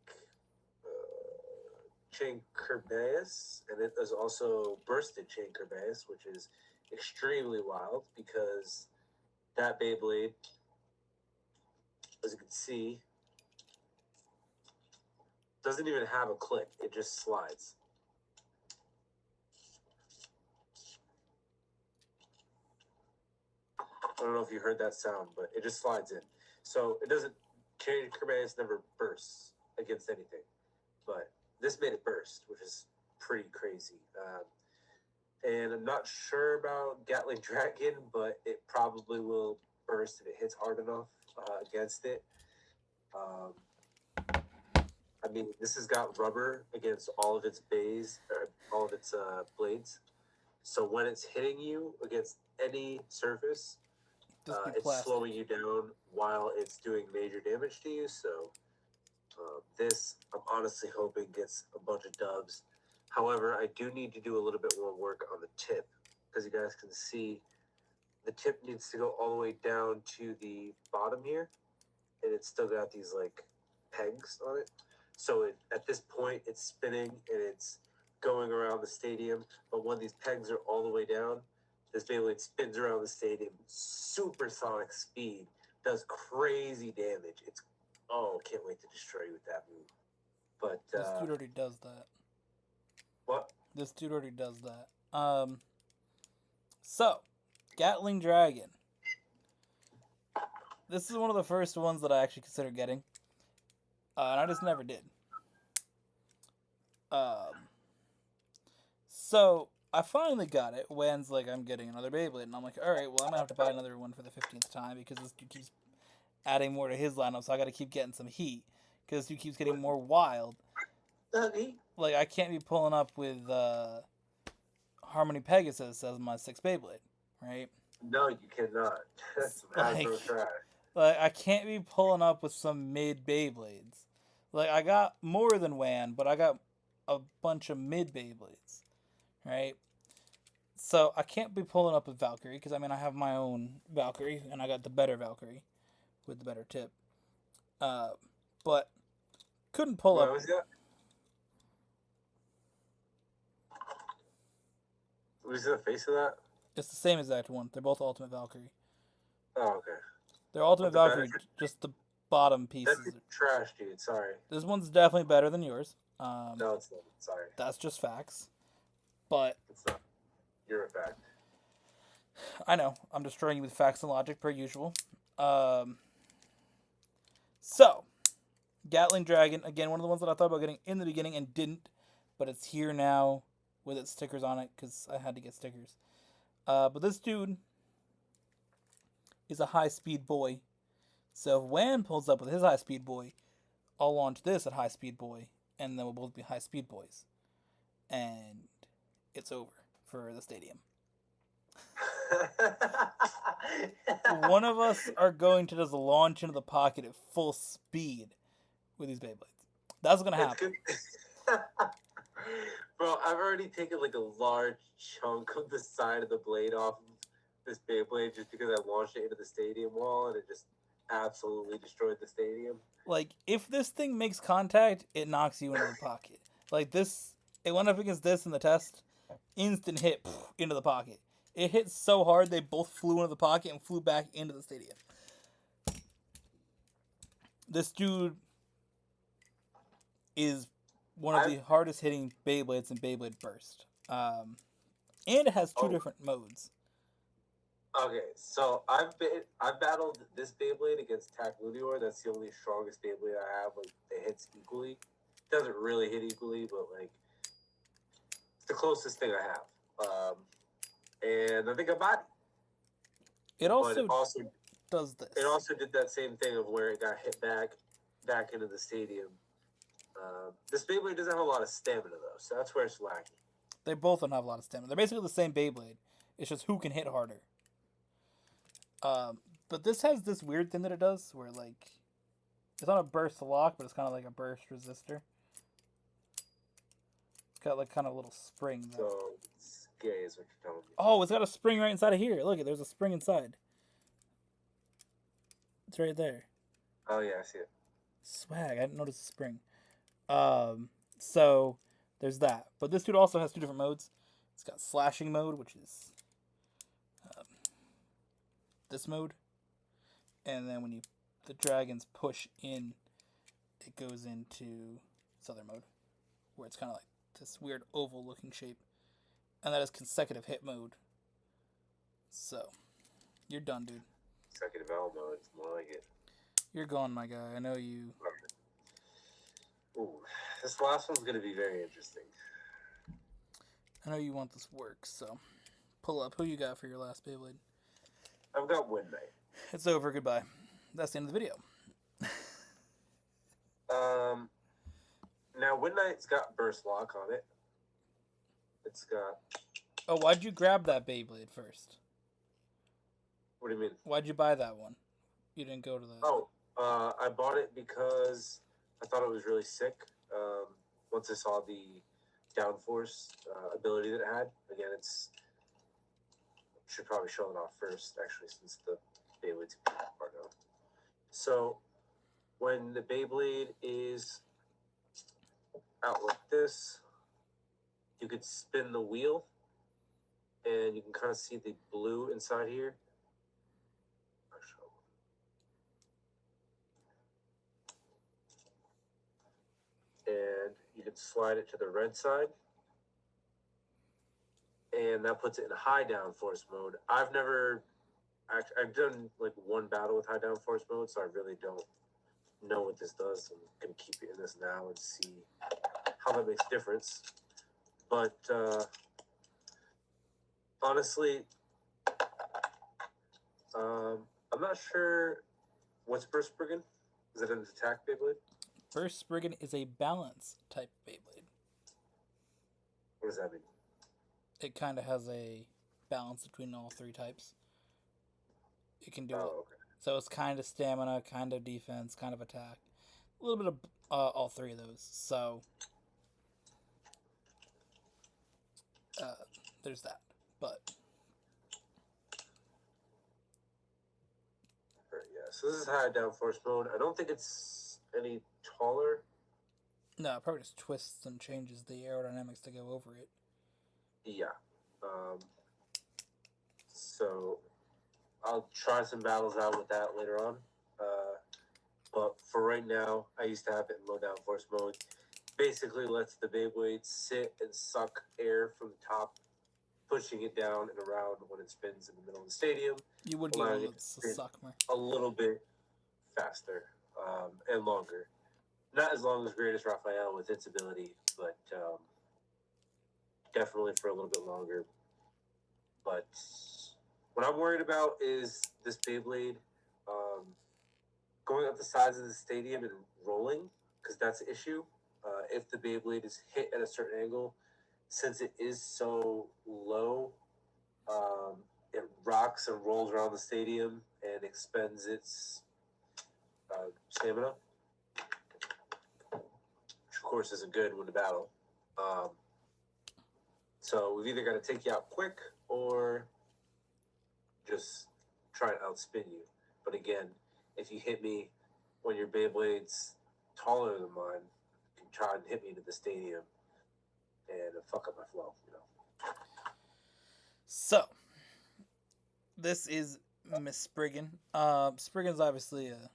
Chain Kerbeus, and it has also bursted Chain Kerbeus, which is extremely wild because that Beyblade, as you can see, doesn't even have a click. It just slides. I don't know if you heard that sound, but it just slides in. So it doesn't. Chain Kerbeus never bursts against anything, but this made it burst, which is pretty crazy. And I'm not sure about Gatling Dragon, but it probably will burst if it hits hard enough against it. I mean, this has got rubber against all of its bays, or all of its blades. So when it's hitting you against any surface, it's plastic. slowing you down while it's doing major damage to you. So this, I'm honestly hoping gets a bunch of dubs. However, I do need to do a little bit more work on the tip, because you guys can see the tip needs to go all the way down to the bottom here, and it's still got these like pegs on it. So at this point, it's spinning and it's going around the stadium. But when these pegs are all the way down, this Beyblade spins around the stadium, supersonic speed, does crazy damage. Can't wait to destroy you with that move. But This dude already does that. What? This dude already does that. So, Gatling Dragon. This is one of the first ones that I actually considered getting. And I just never did. So, I finally got it. When's like, I'm getting another Beyblade. And I'm like, alright, well, I'm going to have to buy another one for the 15th time because this dude keeps adding more to his lineup. So I got to keep getting some heat because this dude keeps getting more wild. Like, I can't be pulling up with Harmony Pegasus as my 6th Beyblade, right? No, you cannot. That's Hasbro trash. Like, I can't be pulling up with some mid Beyblades. Like, I got more than Wan, but I got a bunch of mid Beyblades, right? So I can't be pulling up with Valkyrie because I mean I have my own Valkyrie and I got the better Valkyrie with the better tip. But couldn't pull up. What was that? Was the face of that? It's the same exact one. They're both Ultimate Valkyrie. Oh, okay. They're Ultimate Valkyrie, just the bottom pieces. That's trash, dude. Sorry. This one's definitely better than yours. No, it's not. Sorry. That's just facts. But it's not. You're a fact. I know. I'm destroying you with facts and logic per usual. So, Gatling Dragon, again, one of the ones that I thought about getting in the beginning and didn't, but it's here now with its stickers on it because I had to get stickers. But this dude is a high-speed boy. So if Wan pulls up with his high-speed boy, I'll launch this at high-speed boy, and then we'll both be high-speed boys. And it's over for the stadium. One of us are going to just launch into the pocket at full speed with these Beyblades. That's going to happen. Bro, I've already taken like a large chunk of the side of the blade off of this Beyblade just because I launched it into the stadium wall and it just absolutely destroyed the stadium. Like, if this thing makes contact, it knocks you into the pocket. Like, this, it went up against this in the test, instant hit into the pocket. It hit so hard they both flew into the pocket and flew back into the stadium. This dude is one of the hardest hitting Beyblades in Beyblade Burst. And it has two different modes. Okay, so I've battled this Beyblade against Tak Ludior. That's the only strongest Beyblade I have. Like, it hits equally. It doesn't really hit equally, but like it's the closest thing I have. And I think I bought it. It also does this. It also did that same thing of where it got hit back into the stadium. This Beyblade doesn't have a lot of stamina though, so that's where it's lacking. They both don't have a lot of stamina. They're basically the same Beyblade. It's just who can hit harder. But this has this weird thing that it does where, like, It's not a burst lock, but it's kind of like a burst resistor. It's got like kind of a little spring. So it's gay is what you're telling me. Oh, it's got a spring right inside of here. Look, there's a spring inside. It's right there. Oh yeah, I see it. Swag. I didn't notice the spring. So there's that. But this dude also has two different modes. It's got slashing mode, which is this mode, and then when the dragons push in, it goes into this other mode, where it's kind of like this weird oval looking shape, and that is consecutive hit mode. So you're done, dude. Consecutive L mode, it's more like it. You're gone, my guy. I know you. Ooh, this last one's gonna be very interesting. I know you want this work, so pull up. Who you got for your last Beyblade? I've got Wanyá. It's over. Goodbye. That's the end of the video. Now Wanyá's got burst lock on it. It's got. Oh, why'd you grab that Beyblade first? What do you mean? Why'd you buy that one? You didn't go to the. Oh, I bought it because I thought it was really sick. Once I saw the downforce ability that it had. Again, should probably show it off first, actually, since the Beyblade's part now. So, when the Beyblade is out like this, you could spin the wheel, and you can kind of see the blue inside here. And you can slide it to the red side, and that puts it in high downforce mode. I've done like one battle with high downforce mode, so I really don't know what this does. I'm gonna keep it in this now and see how that makes a difference. But honestly, I'm not sure what's Burst Spriggan. Is it an attack Beyblade? Burst Spriggan is a balance type Beyblade. What does that mean? It kind of has a balance between all three types. It can do it. Okay. So it's kind of stamina, kind of defense, kind of attack. A little bit of all three of those. So there's that. But yeah, so this is high downforce mode. I don't think it's any taller. no, it probably just twists and changes the aerodynamics to go over it. Yeah. So I'll try some battles out with that later on. But for right now, I used to have it in low downforce mode. Basically lets the Beyblade sit and suck air from the top, pushing it down and around when it spins in the middle of the stadium. You would be able to suck more. A little bit faster and longer. Not as long as Greatest Raphael with its ability, but definitely for a little bit longer. But what I'm worried about is this Beyblade going up the sides of the stadium and rolling, because that's an issue. If the Beyblade is hit at a certain angle, since it is so low, it rocks and rolls around the stadium and expends its stamina, which of course isn't good when the battle. So we've either got to take you out quick or just try and outspin you. But again, if you hit me when your Beyblade's taller than mine, you can try and hit me into the stadium and fuck up my flow, you know. So this is Miss Spriggan. Spriggan's obviously a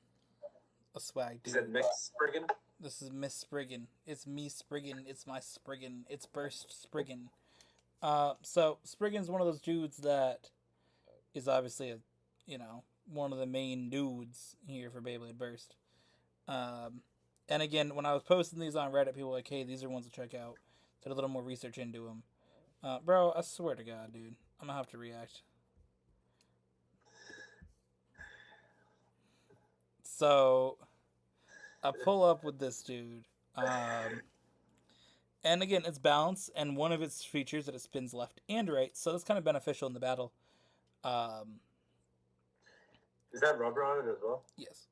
swag dude. Is it Miss Spriggan? This is Miss Spriggan. It's me Spriggan. It's my Spriggan. It's Burst Spriggan. So Spriggan's one of those dudes that is obviously one of the main dudes here for Beyblade Burst. And again, when I was posting these on Reddit, people were like, hey, these are ones to check out. Did a little more research into them. Bro, I swear to God, dude, I'm gonna have to react. So I pull up with this dude. And again, it's balance, and one of its features that it spins left and right, so that's kind of beneficial in the battle. Is that rubber on it as well? Yes.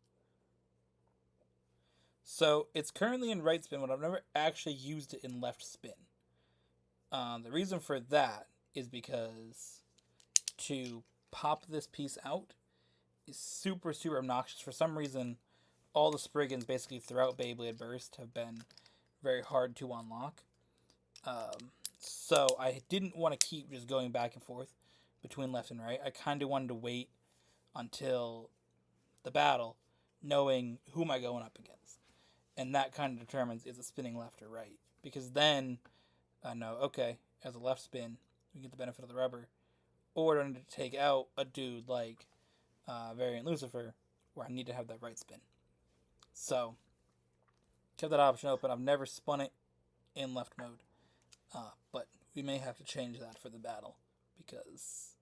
So it's currently in right spin, but I've never actually used it in left spin. The reason for that is because to pop this piece out is super, super obnoxious. For some reason, all the Spriggans basically throughout Beyblade Burst have been very hard to unlock. So I didn't want to keep just going back and forth between left and right. I kind of wanted to wait until the battle, knowing who am I going up against. And that kind of determines is it spinning left or right. Because then I know, okay, as a left spin, we get the benefit of the rubber. Or I need to take out a dude like Variant Lucifer, where I need to have that right spin. So, kept that option open. I've never spun it in left mode. But we may have to change that for the battle. Because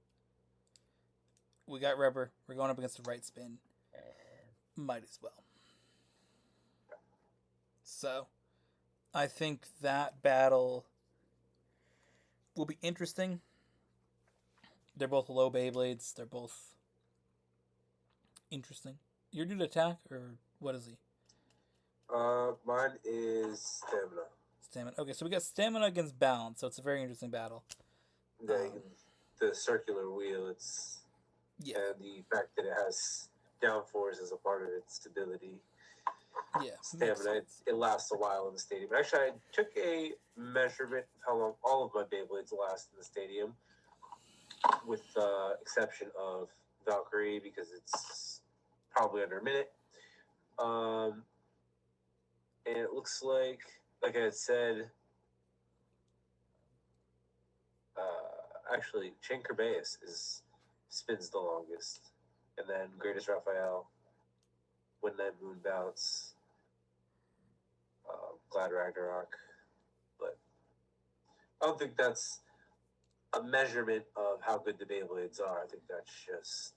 we got rubber. We're going up against the right spin. Might as well. So, I think that battle will be interesting. They're both low Beyblades. They're both interesting. Your dude attack, or what is he? Mine is stamina. Stamina. Okay, so we got stamina against balance, so it's a very interesting battle. The circular wheel, it's Yeah. and the fact that it has downforce as a part of its stability. Yeah. Stamina, it lasts a while in the stadium. Actually, I took a measurement of how long all of my Beyblades last in the stadium, with the exception of Valkyrie, because it's probably under a minute. And it looks like I had said, actually, Chain Kerbeus spins the longest, and then Greatest Raphael, When That Moon Bounce, Glad Ragnarok, but I don't think that's a measurement of how good the Beyblades are. I think that's just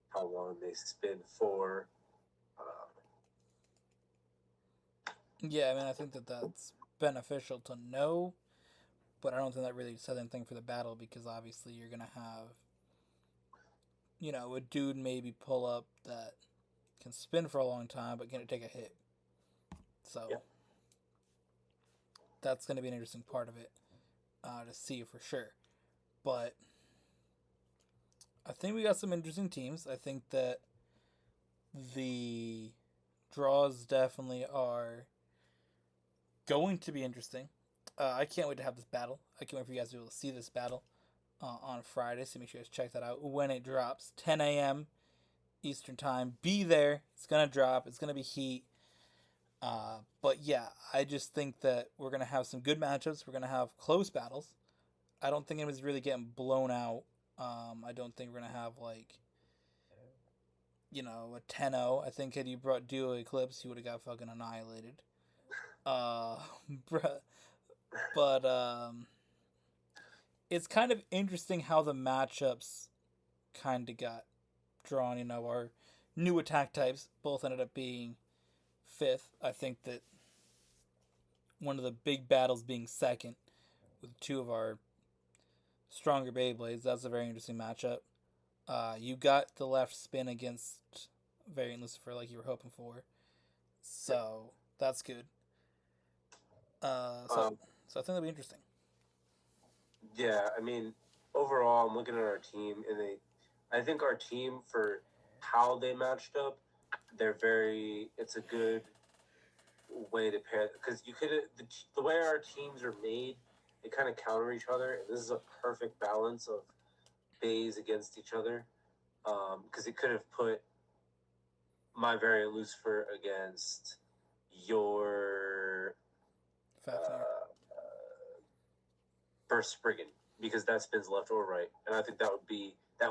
how long they spin for. Yeah, I mean, I think that's beneficial to know, but I don't think that really says anything for the battle because obviously you're gonna have, a dude maybe pull up that can spin for a long time but can take a hit. So yeah. That's gonna be an interesting part of it to see for sure. But I think we got some interesting teams. I think that the draws definitely are going to be interesting. I can't wait to have this battle. I can't wait for you guys to be able to see this battle on Friday. So make sure you guys check that out when it drops. 10 a.m. Eastern Time. Be there. It's going to drop. It's going to be heat. But yeah, I just think that we're going to have some good matchups. We're going to have close battles. I don't think anybody's really getting blown out. I don't think we're going to have a 10-0. I think had you brought Duo Eclipse, you would have got fucking annihilated. But it's kind of interesting how the matchups kind of got drawn. Our new attack types both ended up being fifth. I think that one of the big battles being second with two of our stronger Beyblades. That's a very interesting matchup. You got the left spin against Variant Lucifer like you were hoping for. So that's good. So I think that'll be interesting. Yeah, I mean, overall, I'm looking at our team, and I think our team, for how they matched up, it's a good way to pair, because the way our teams are made, they kind of counter each other, and this is a perfect balance of bays against each other, because it could have put my Variant Lucifer against your Burst Spriggan, because that spins left or right, and I think that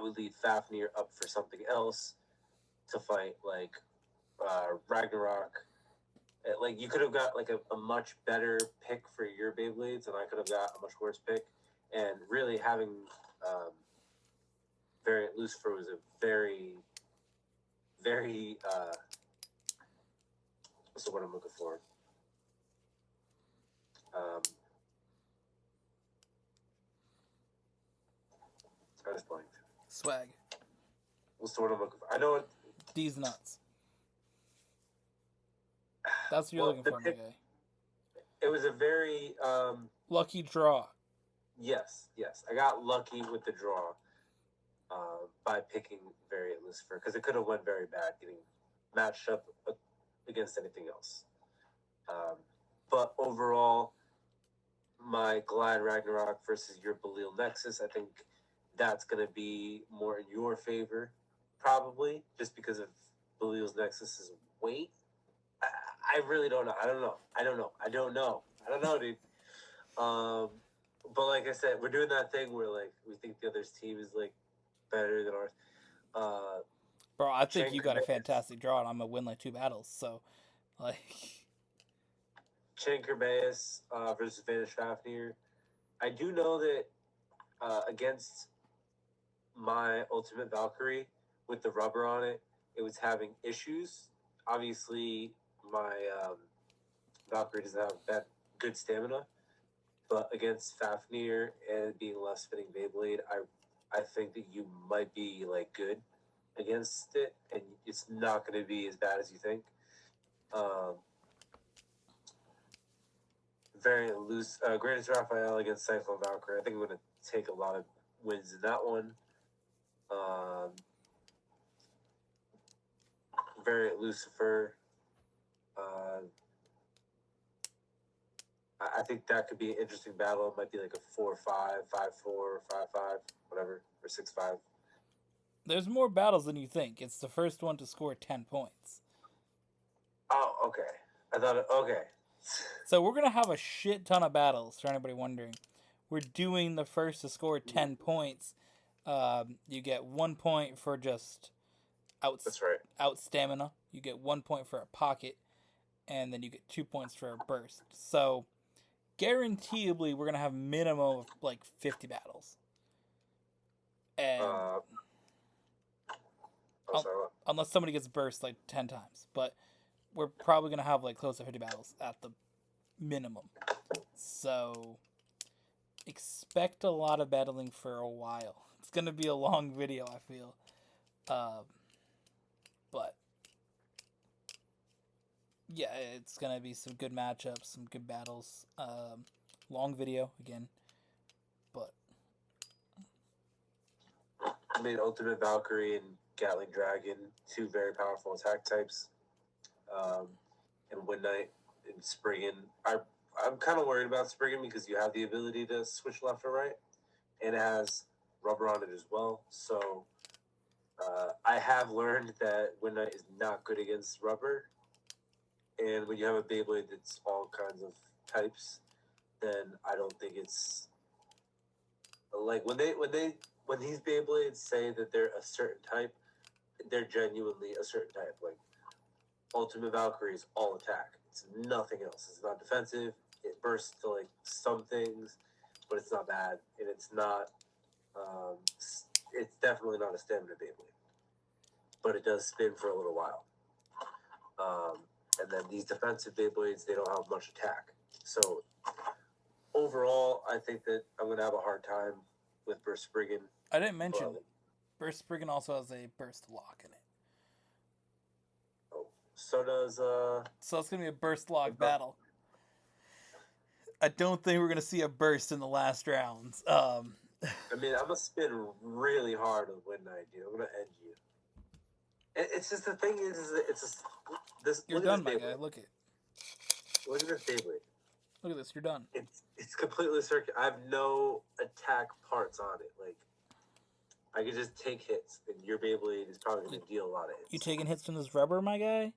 would lead Fafnir up for something else to fight, like Ragnarok. Like, you could have got like a much better pick for your Beyblades, and I could have got a much worse pick. And really, having Variant Lucifer was a very, very what's the word I'm looking for? I just blanked. Swag. What's the word I'm looking for? I know it. These nuts. That's what you're looking for, my guy. It was a very lucky draw. Yes. I got lucky with the draw by picking Variant Lucifer because it could have went very bad getting matched up against anything else. But overall, my Glad Ragnarok versus your Belial Nexus, I think that's going to be more in your favor, probably, just because of Belial's Nexus's weight. I really don't know. I don't know, dude. But like I said, we're doing that thing where like we think the other's team is like better than ours. Bro, I think you got a fantastic draw, and I'm gonna win like 2 battles. So, like, Chen Kerbeus versus Vanish Fafnir. I do know that against my Ultimate Valkyrie with the rubber on it, it was having issues. Obviously, my Valkyrie doesn't have that good stamina, but against Fafnir and being less fitting Beyblade, I think that you might be like good against it, and it's not going to be as bad as you think. Variant loose. Greatest Raphael against Cyclone Valkyrie. I think I'm going to take a lot of wins in that one. Variant Lucifer. I think that could be an interesting battle. It might be like a 4-5, 5-4, 5-5, whatever, or 6-5. There's more battles than you think. It's the first one to score 10 points. Oh, okay. I thought, okay. So we're going to have a shit ton of battles, for anybody wondering. We're doing the first to score 10 points. You get 1 point for just That's right. out stamina. You get 1 point for a pocket. And then you get 2 points for a burst. So, guaranteedly, we're going to have minimum of like 50 battles. And unless somebody gets burst like 10 times. But we're probably going to have like close to 50 battles at the minimum. So, expect a lot of battling for a while. It's going to be a long video, I feel. But yeah, it's going to be some good matchups, some good battles. Long video, again. But I mean, Ultimate Valkyrie and Gatling Dragon, 2 very powerful attack types. And Wind Knight and Spriggan. I'm kind of worried about Spriggan because you have the ability to switch left or right. And it has rubber on it as well. So I have learned that Wind Knight is not good against rubber. And when you have a Beyblade that's all kinds of types, then I don't think it's like when these Beyblades say that they're a certain type, they're genuinely a certain type. Like Ultimate Valkyrie is all attack. It's nothing else. It's not defensive. It bursts to like some things, but it's not bad, and it's not. It's definitely not a stamina Beyblade, but it does spin for a little while. And then these defensive Beyblades, they don't have much attack. So overall, I think that I'm going to have a hard time with Burst Spriggan. I didn't mention Burst Spriggan also has a burst lock in it. Oh, so does... So it's going to be a burst lock battle. I don't think we're going to see a burst in the last rounds. I mean, I'm going to spin really hard with Wind Knight, dude. I'm going to end you. It's just the thing is this. You're done, my guy. Look at this Beyblade. Look at this. You're done. It's completely circular. I have no attack parts on it. Like I could just take hits, and your Beyblade is probably going to deal a lot of hits. You taking hits from this rubber, my guy?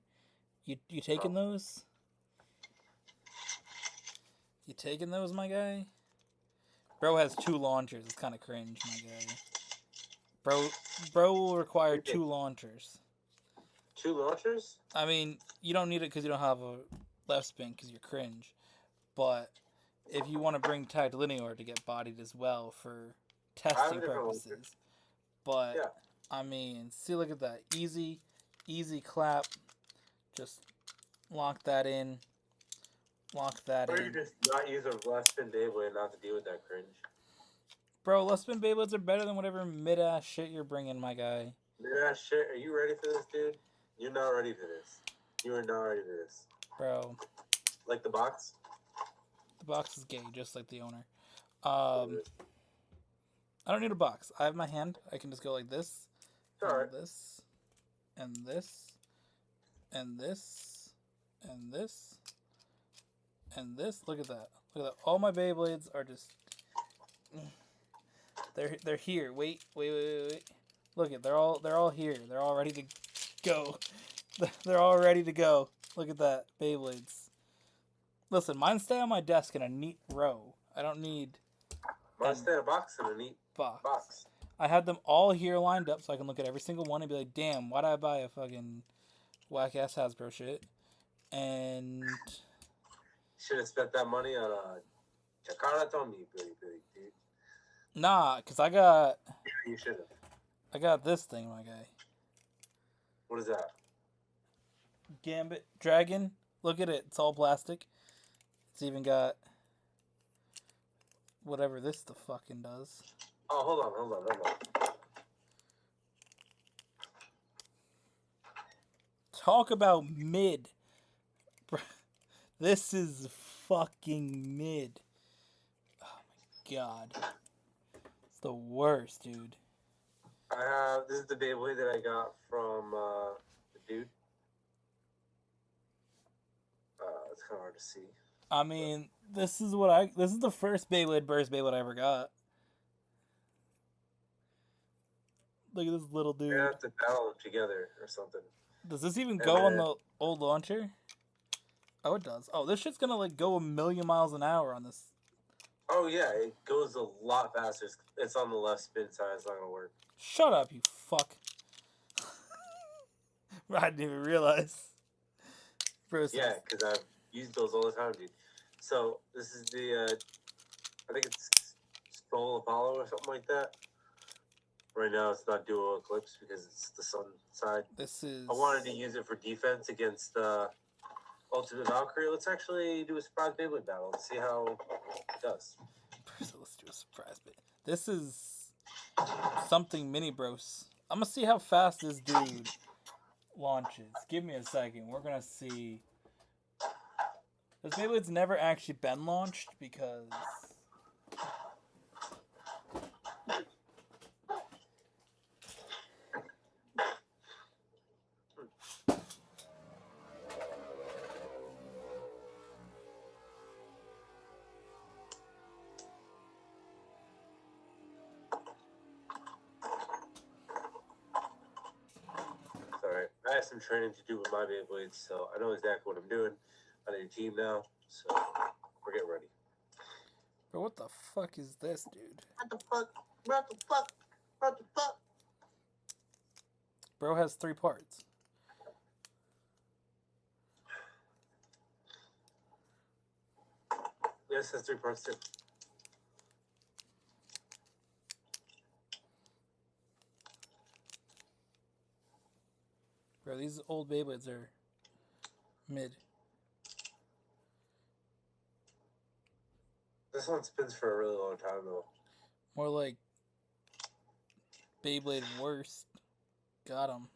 You taking those? You taking those, my guy? Bro has 2 launchers. It's kind of cringe, my guy. Bro will require 2 launchers. 2 launchers? I mean, you don't need it because you don't have a left spin because you're cringe. But if you want to bring tagged linear to get bodied as well for testing purposes. But, yeah. I mean, see, look at that. Easy clap. Just lock that in. Lock that in. Or you just not use a left spin Beyblade not to deal with that cringe. Bro, left spin Beyblades are better than whatever mid-ass shit you're bringing, my guy. Mid-ass shit? Are you ready for this, dude? You're not ready for this. You are not ready for this. Bro, Like the box? the box is gay, just like the owner. I don't need a box. I have my hand. I can just go like this, and Alright. this, and this, and this, and this, and this. Look at that. Look at that. All my Beyblades are just. They're here. Wait. Look at they're all here. They're all ready to go. They're all ready to go. Look at that Beyblades. Listen, mine stay on my desk in a neat row. I don't need Mine stay in a box in a neat box. I have them all here lined up so I can look at every single one and be like, damn, why'd I buy a fucking whack ass Hasbro shit? And Should have spent that money on a Jakarta Tommy, dude. nah, cause I got You should have. I got this thing, my guy. What is that? Gambit Dragon. Look at it. It's all plastic. It's even got whatever this the fucking does. Oh, hold on. Talk about mid. This is fucking mid. Oh my god. It's the worst, dude. This is the Beyblade that I got from the dude. It's kind of hard to see. I mean, this is the first burst Beyblade I ever got. Look at this little dude. We're gonna have to battle them together or something. Does this even go on the old launcher? Oh, it does. Oh, this shit's gonna like go 1,000,000 miles an hour on this. Oh yeah, it goes a lot faster. It's on the left spin side. It's not gonna work. Shut up, you fuck. I didn't even realize. Bro, yeah, because I've used those all the time, dude. So this is the, I think it's Soul Apollo or something like that. Right now it's not Dual Eclipse because it's the sun side. This is. I wanted to use it for defense against Ultimate Valkyrie. Let's actually do a surprise Beyblade battle and see how it does. So let's do a surprise bit. This is something mini bros. I'm gonna see how fast this dude launches. Give me a second. We're gonna see. This Beyblade's never actually been launched because I have some training to do with my Beyblades, so I know exactly what I'm doing on your team now, so we're getting ready. Bro, what the fuck is this, dude? What the fuck? Bro has 3 parts. Yes, has 3 parts too. Bro, these old Beyblades are mid. This one spins for a really long time though. More like Beyblade worst. Got him.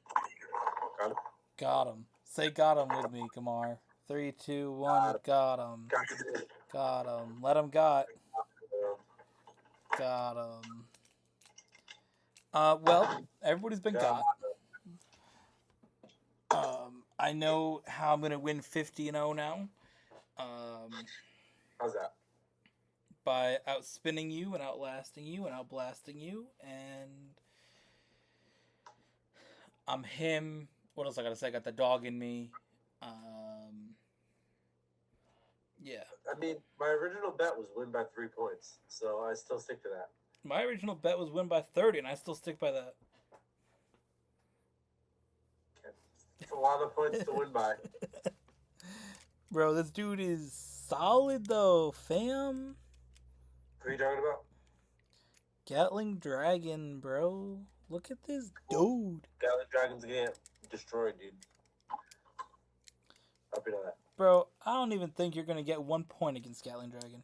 Got him? Got him. Say got him with me, Kamar. 3, 2, 1, got him. Got him. Let him got. Got him. Well, everybody's been got. I know how I'm gonna win 50-0 now. How's that? By outspinning you and outlasting you and outblasting you, and I'm him. What else I gotta say? I got the dog in me. Yeah. I mean, my original bet was win by 3 points, so I still stick to that. My original bet was win by 30, and I still stick by that. It's a lot of points to win by. Bro, this dude is solid though, fam. Who are you talking about? Gatling Dragon, bro. Look at this dude. Gatling Dragon's getting destroyed, dude. Hope you know that. Bro, I don't even think you're going to get 1 point against Gatling Dragon.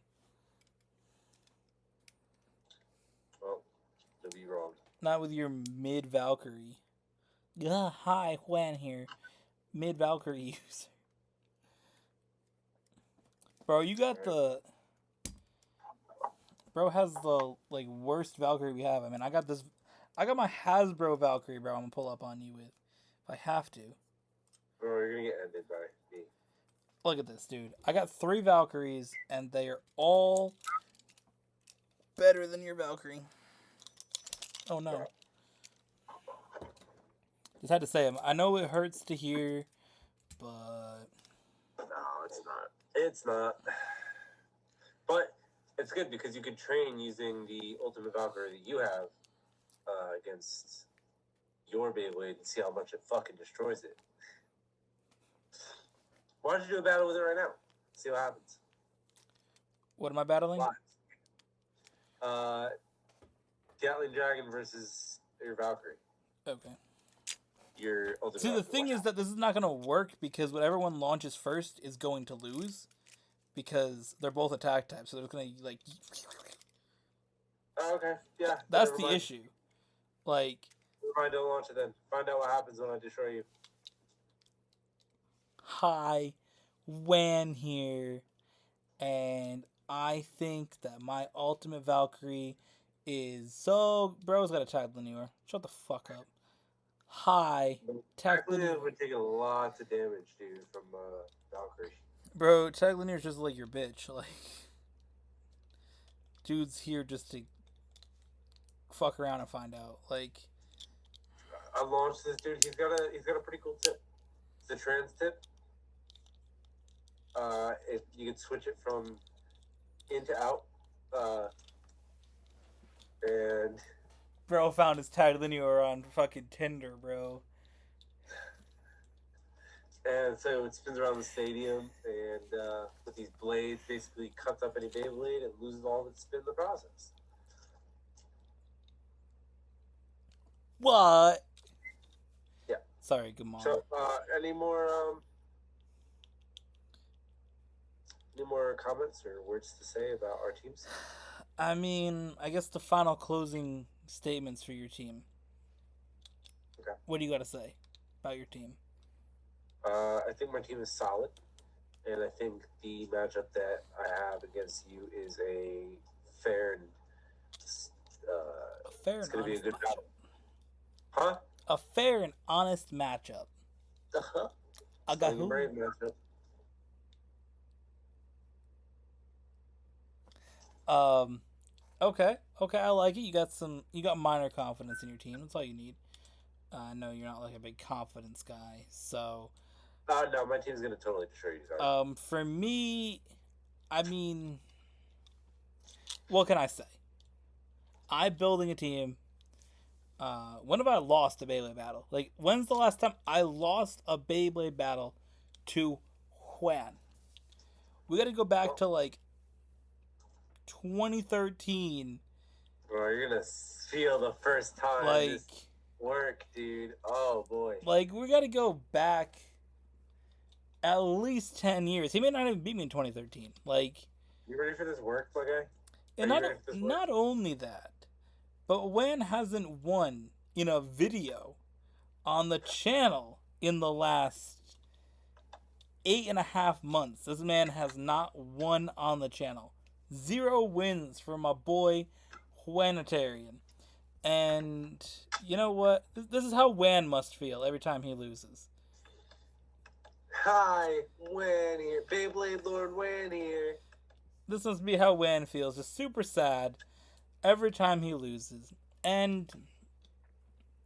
Well, you'll be wrong. Not with your mid-Valkyrie. Hi, Juan here. Mid-Valkyrie user. Bro, you got the... Bro has the, like, worst Valkyrie we have. I mean, I got this... I got my Hasbro Valkyrie, bro, I'm gonna pull up on you with. If I have to. Bro, you're gonna get ended by me. Look at this, dude. I got 3 Valkyries, and they are all better than your Valkyrie. Oh, no. Just had to say, I know it hurts to hear, but... No, it's not. It's not. But it's good because you can train using the Ultimate Valkyrie that you have against your Beyblade and see how much it fucking destroys it. Why don't you do a battle with it right now? See what happens. What am I battling? Live. Gatling Dragon versus your Valkyrie. Okay. Your Ultimate See, the Valkyrie. thing is that this is not going to work because whatever one launches first is going to lose because they're both attack types, so they're going to, like... Oh, okay, yeah. That's the issue. Like... Never mind, don't launch it then. Find out what happens when I destroy you. Hi, Wan here, and I think that my Ultimate Valkyrie is so... Bro's got attack linear. Shut the fuck up. Hi, attack linear. We're taking lots of damage, dude, from Valkyrie. Bro, attack linear is just like your bitch. Like, dude's here just to fuck around and find out. Like, I launched this dude. He's got a pretty cool tip. It's a trans tip. If you can switch it from in to out, and bro found his tag linear on fucking Tinder, bro. And so it spins around the stadium, and with these blades, basically cuts up any Beyblade and loses all of its spin in the process. What? Yeah. Sorry, good mom. So, any more comments or words to say about our teams? I mean, I guess the final closing statements for your team. Okay. What do you got to say about your team? I think my team is solid, and I think the matchup that I have against you is a fair and it's going to be a good battle. Huh? A fair and honest matchup. Uh-huh. I got who? Brave matchup. Okay, I like it. You got minor confidence in your team. That's all you need. I know you're not like a big confidence guy, so. No, my team's gonna totally destroy you. Sorry. For me, I mean, what can I say? I'm building a team. When have I lost a Beyblade battle? Like, when's the last time I lost a Beyblade battle to Juan? We got to go back to like 2013. Bro, you're gonna feel the first time this work, dude. Oh boy. Like, we got to go back at least 10 years. He may not even beat me in 2013. Like, you ready for this work, my guy? And not only that, but Wan hasn't won in a video on the channel in the last 8.5 months. This man has not won on the channel. 0 wins for my boy Juanitarian. And you know what? This is how Wan must feel every time he loses. Hi, Wan here. Beyblade Lord Wan here. This must be how Wan feels. Just super sad every time he loses. And,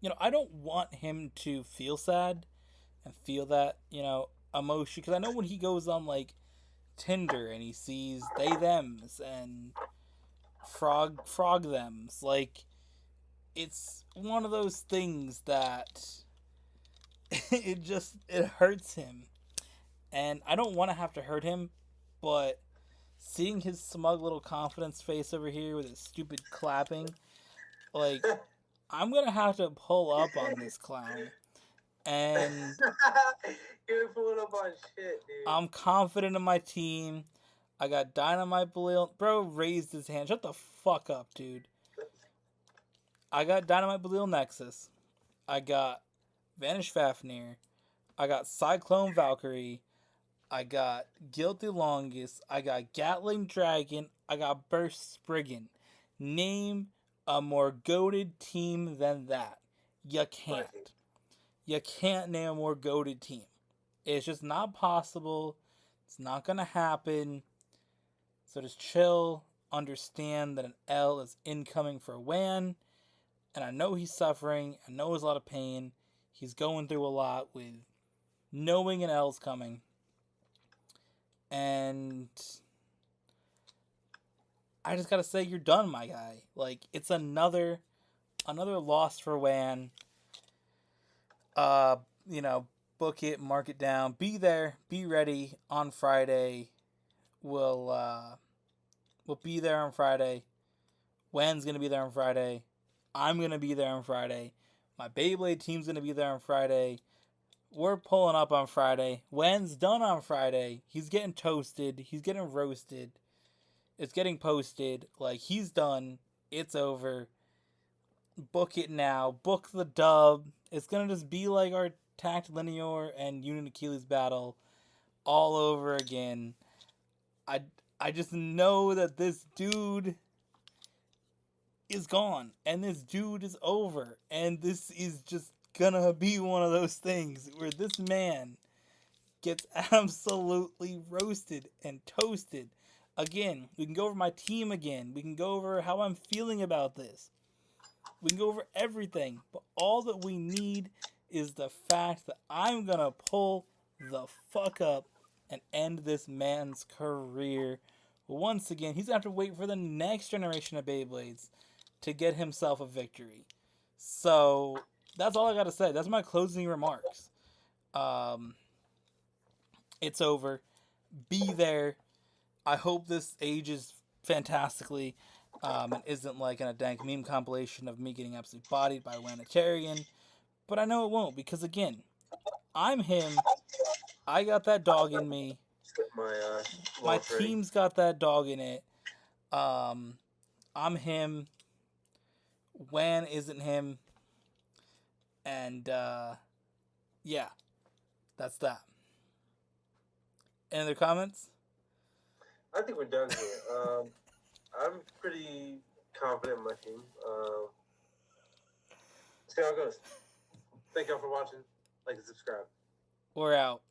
you know, I don't want him to feel sad and feel that, you know, emotion. Because I know when he goes on, like, Tinder and he sees they thems and frog thems, like, it's one of those things that it hurts him. And I don't want to have to hurt him, but seeing his smug little confidence face over here with his stupid clapping, like, I'm going to have to pull up on this clown. And you're pulling up on shit, dude. I'm confident in my team. I got Dynamite Balloon. Bro raised his hand. Shut the fuck up, dude. I got Dynamite Balloon Nexus. I got Vanish Fafnir. I got Cyclone Valkyrie. I got Guilty Longest. I got Gatling Dragon. I got Burst Spriggan. Name a more goated team than that. You My team. can't. You can't name a more goated team. It's just not possible. It's not gonna happen. So just chill. Understand that an L is incoming for Wan. And I know he's suffering. I know there's a lot of pain. He's going through a lot with knowing an L's coming. And I just gotta say, you're done, my guy. Like, it's another loss for Wan. Uh, you know, book it, mark it down, be there, be ready on Friday. We'll be there on Friday. Wan's gonna be there on Friday. I'm gonna be there on Friday. My Beyblade team's gonna be there on Friday. We're pulling up on Friday. Wan's done on Friday. He's getting toasted. He's getting roasted. It's getting posted. Like, he's done. It's over. Book it now. Book the dub. It's gonna just be like our Tact Linear and Unit Achilles battle all over again. I I just know that this dude is gone and this dude is over, and this is just gonna be one of those things where this man gets absolutely roasted and toasted. Again, we can go over my team again. We can go over how I'm feeling about this. We can go over everything. But all that we need is the fact that I'm going to pull the fuck up and end this man's career. Once again, he's going to have to wait for the next generation of Beyblades to get himself a victory. So, that's all I got to say. That's my closing remarks. It's over. Be there. I hope this ages fantastically, and isn't like in a dank meme compilation of me getting absolutely bodied by a Wanitarian. But I know it won't, because again, I'm him. I got that dog in me. Just get my My launch ready. team's got that dog in it. I'm him. Wan isn't him. And yeah, that's that. Any other comments? I think we're done here. I'm pretty confident in my team. See how it goes. Thank y'all for watching. Like and subscribe. We're out.